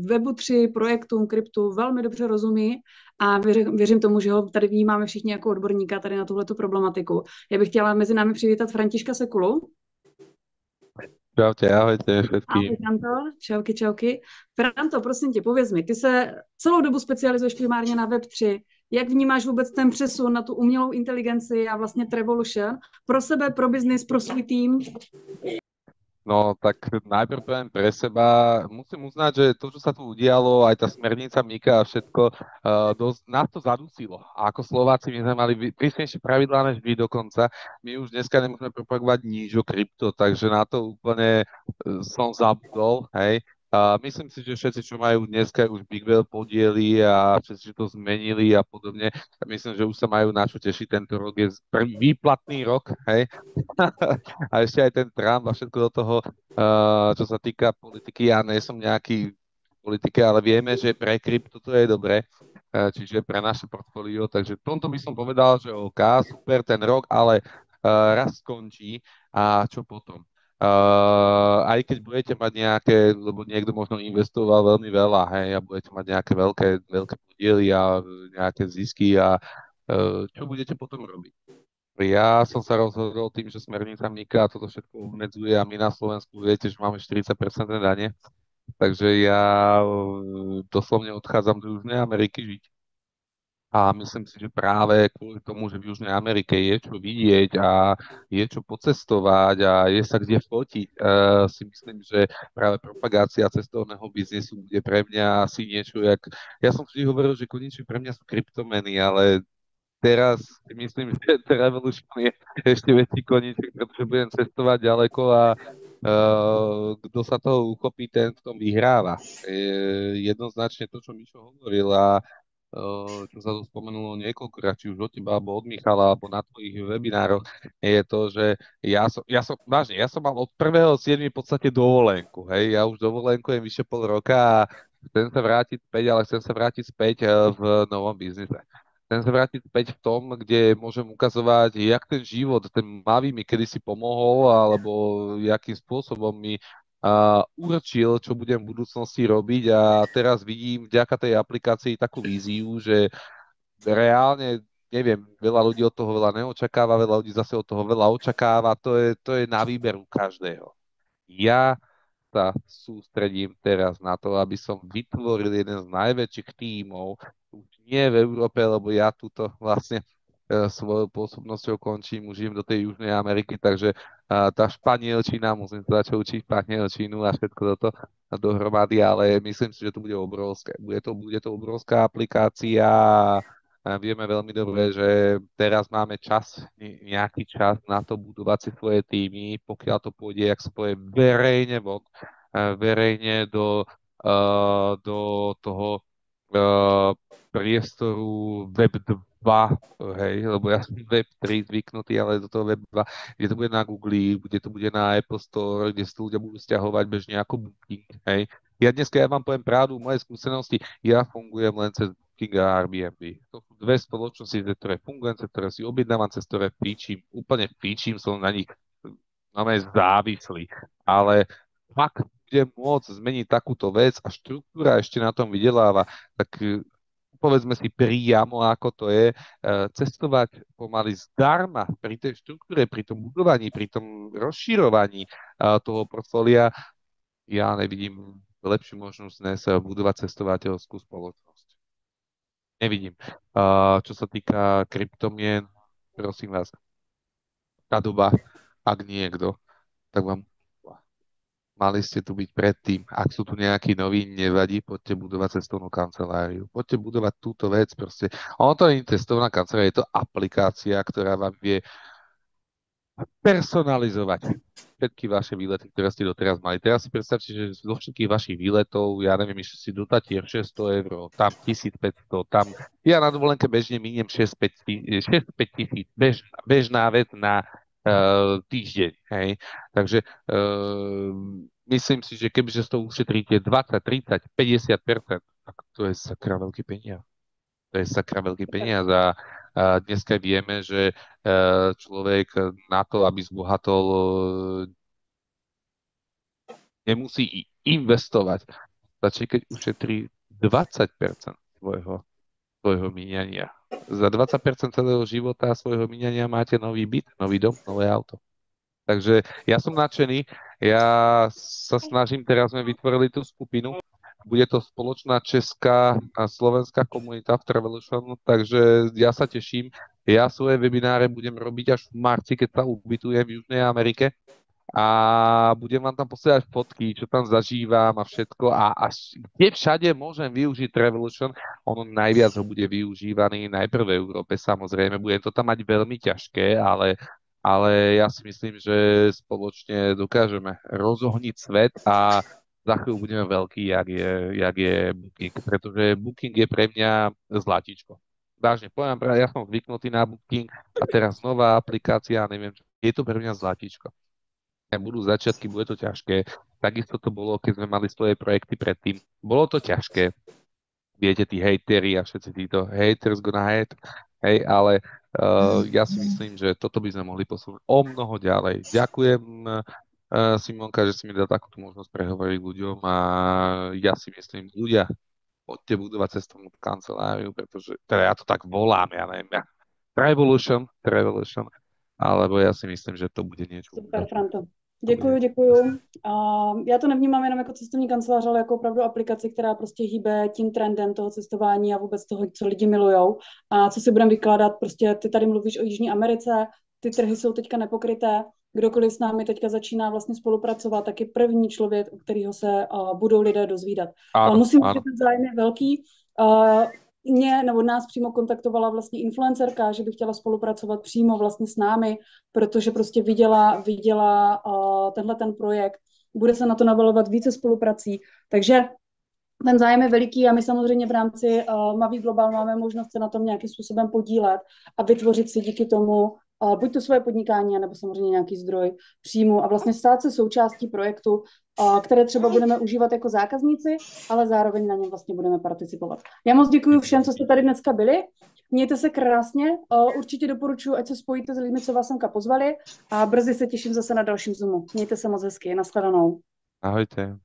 Web3 projektům kryptu velmi dobře rozumí. A věřím tomu, že ho tady vnímáme všichni jako odborníka tady na tuhletu problematiku. Já bych chtěla mezi námi přivítat Františka Sekulu. Čaute, ahojte všetky. Ahoj, Franto. Čauky. Franto, prosím tě, pověz mi, ty se celou dobu specializuješ primárně na Web3. Jak vnímáš vůbec ten přesun na tu umělou inteligenci a vlastně Trevolution pro sebe, pro biznis, pro svůj tým? No, tak najprv poviem pre seba, musím uznať, že to, čo sa tu udialo, aj tá smernica Mika a všetko, dosť nás to zadusilo. A ako Slováci my sme mali prísnejšie pravidlá než vy dokonca. My už dneska nemôžeme propagovať nič o krypto, takže na to úplne som zabudol, hej. Myslím si, že všetci, čo majú dneska už Big Whale podiely a všetci, čo to zmenili a podobne, myslím, že už sa majú na čo tešiť. Tento rok je prvý výplatný rok, hej. A ešte aj ten Trump a všetko do toho, čo sa týka politiky. Ja nie som nejaký politike, ale vieme, že pre krypto to je dobré, čiže pre naše portfólio. Takže v tomto by som povedal, že OK, super ten rok, ale raz skončí a čo potom? Aj keď budete mať nejaké, lebo niekto možno investoval veľmi veľa, hej, a budete mať nejaké veľké podiely a nejaké zisky a čo budete potom robiť? Ja som sa rozhodol tým, že smernica MiCA toto všetko obmedzuje a my na Slovensku viete, že máme 40% dane, takže ja doslovne odchádzam do Južnej Ameriky žiť. A myslím si, že práve kvôli tomu, že v Južnej Amerike je čo vidieť a je čo pocestovať a je sa kde fotiť, si myslím, že práve propagácia cestovného biznisu bude pre mňa asi niečo, jak... Ja som vždy hovoril, že konečne pre mňa sú kryptomeny, ale teraz si myslím, že Revolution je ešte väčší koníček, pretože budem cestovať ďaleko a kto sa toho uchopí, ten v tom vyhráva. Jednoznačne to, čo Mišo hovoril a čo sa tu spomenulo niekoľkokrát, či už od teba, alebo od Michala, alebo na tvojich webinároch, je to, že vážne, ja som mal od 1.7. v podstate dovolenku, hej, ja už dovolenkujem vyše pol roka a chcem sa vrátiť späť, ale chcem sa vrátiť späť v novom biznise. Chcem sa vrátiť späť v tom, kde môžem ukazovať, jak ten život, ten mavý mi kedysi pomohol, alebo jakým spôsobom mi určil, čo budem v budúcnosti robiť a teraz vidím vďaka tej aplikácii takú víziu, že reálne, neviem, veľa ľudí od toho veľa neočakáva, veľa ľudí zase od toho veľa očakáva, to je na výberu každého. Ja sa sústredím teraz na to, aby som vytvoril jeden z najväčších tímov, už nie v Európe, lebo ja túto vlastne svojou pôsobnosťou končím, už žijem do tej Južnej Ameriky, takže tá španielčina, musím sa začať učiť španielčinu a všetko toto dohromady, ale myslím si, že to bude obrovské. Bude to obrovská aplikácia a vieme veľmi dobre, že teraz máme nejaký čas na to budovať si svoje týmy, pokiaľ to pôjde, jak sa povie, verejne von, verejne do toho priestoru Web 2, hej, lebo ja som Web 3 zvyknutý, ale do toho Web 2, kde to bude na Google, kde to bude na Apple Store, kde si to ľudia budú stiahovať bežne ako Booking, hej. Ja vám poviem pravdu, moje skúsenosti, ja fungujem len cez Booking a Airbnb. To sú dve spoločnosti, cez ktoré fungujem, cez ktoré si objednávam, cez ktoré úplne píčim, som na nich normálne závislý. Ale fakt budem môcť zmeniť takúto vec a štruktúra ešte na tom vydeláva, tak povedzme si priamo, ako to je, cestovať pomaly zdarma pri tej štruktúre, pri tom budovaní, pri tom rozširovaní toho portfólia. Ja nevidím lepšiu možnosť dnes budovať cestovateľskú spoločnosť. Nevidím. Čo sa týka kryptomien, prosím vás, tá doba, ak niekto, tak vám mali ste tu byť predtým. Ak sú tu nejakí noví, nevadí, poďte budovať cestovnú kanceláriu. Poďte budovať túto vec proste. Ono to nie je cestovná kancelária, je to aplikácia, ktorá vám vie personalizovať všetky vaše výlety, ktoré ste doteraz mali. Teraz si predstavte, že zo všetkých vašich výletov, ja neviem, ešte si do Tatier 600 eur, tam 1500, tam... Ja na dovolenke bežne miniem 6-5 tisíc, bežná vec na týždeň, hej. Takže myslím si, že kebyže z toho ušetríte 20, 30, 50%, tak to je sakra veľký peniaz. To je sakra veľký peniaz a dneska vieme, že človek na to, aby zbohatol, nemusí investovať. Stačí, keď ušetrí 20% svojho míňania. Za 20% celého života svojho míňania máte nový byt, nový dom, nové auto. Takže ja som nadšený, ja sa snažím, teraz sme vytvorili tú skupinu, bude to spoločná česká a slovenská komunita v Travelution, takže ja sa teším. Ja svoje webináre budem robiť až v marci, keď sa ubytujem v Južnej Amerike a budem vám tam posielať fotky, čo tam zažívam a všetko a až kde všade môžem využiť Travelution, ono najviac ho bude využívaný najprv v Európe, samozrejme, budem to tam mať veľmi ťažké, ale ja si myslím, že spoločne dokážeme rozohniť svet a za chvíľu budeme veľký, jak je Booking, pretože Booking je pre mňa zlatíčko. Vážne, poviem, ja som zvyknutý na Booking a teraz nová aplikácia, neviem, je to pre mňa zlatíčko. Budú začiatky, bude to ťažké. Takisto to bolo, keď sme mali svoje projekty predtým. Bolo to ťažké. Viete, tí hejteri a všetci títo haters gonna hate, hej, ale ja si myslím, že toto by sme mohli posunúť o mnoho ďalej. Ďakujem Simonka, že si mi dal takúto možnosť prehovoriť ľuďom a ja si myslím, ľudia, poďte budovať cestovnú kanceláriu, pretože, teda ja to tak volám, ja neviem, Travolution, alebo ja si myslím, že to bude niečo Super, úžasné. Franto. To bude. Děkuju. Já to nevnímám jenom jako cestovní kancelář, ale jako opravdu aplikaci, která prostě hýbe tím trendem toho cestování a vůbec toho, co lidi milujou. A co si budeme vykládat, prostě ty tady mluvíš o Jižní Americe, ty trhy jsou teďka nepokryté, kdokoliv s námi teďka začíná vlastně spolupracovat, tak je první člověk, u kterého se budou lidé dozvídat. Áno, Musím říct, áno. že ten zájem je velký. Mě nebo nás přímo kontaktovala vlastně influencerka, že by chtěla spolupracovat přímo vlastně s námi, protože prostě viděla tenhle ten projekt. Bude se na to navalovat více spoluprací. Takže ten zájem je veliký a my samozřejmě v rámci Mavi Global máme možnost se na tom nějakým způsobem podílet a vytvořit si díky tomu buď to svoje podnikání, nebo samozřejmě nějaký zdroj příjmu a vlastně stát se součástí projektu, které třeba budeme užívat jako zákazníci, ale zároveň na něm vlastně budeme participovat. Já moc děkuji všem, co jste tady dneska byli. Mějte se krásně. Určitě doporučuji, ať se spojíte s lidmi, co vás semka pozvali a brzy se těším zase na dalším Zoomu. Mějte se moc hezky. Nashledanou. Ahojte.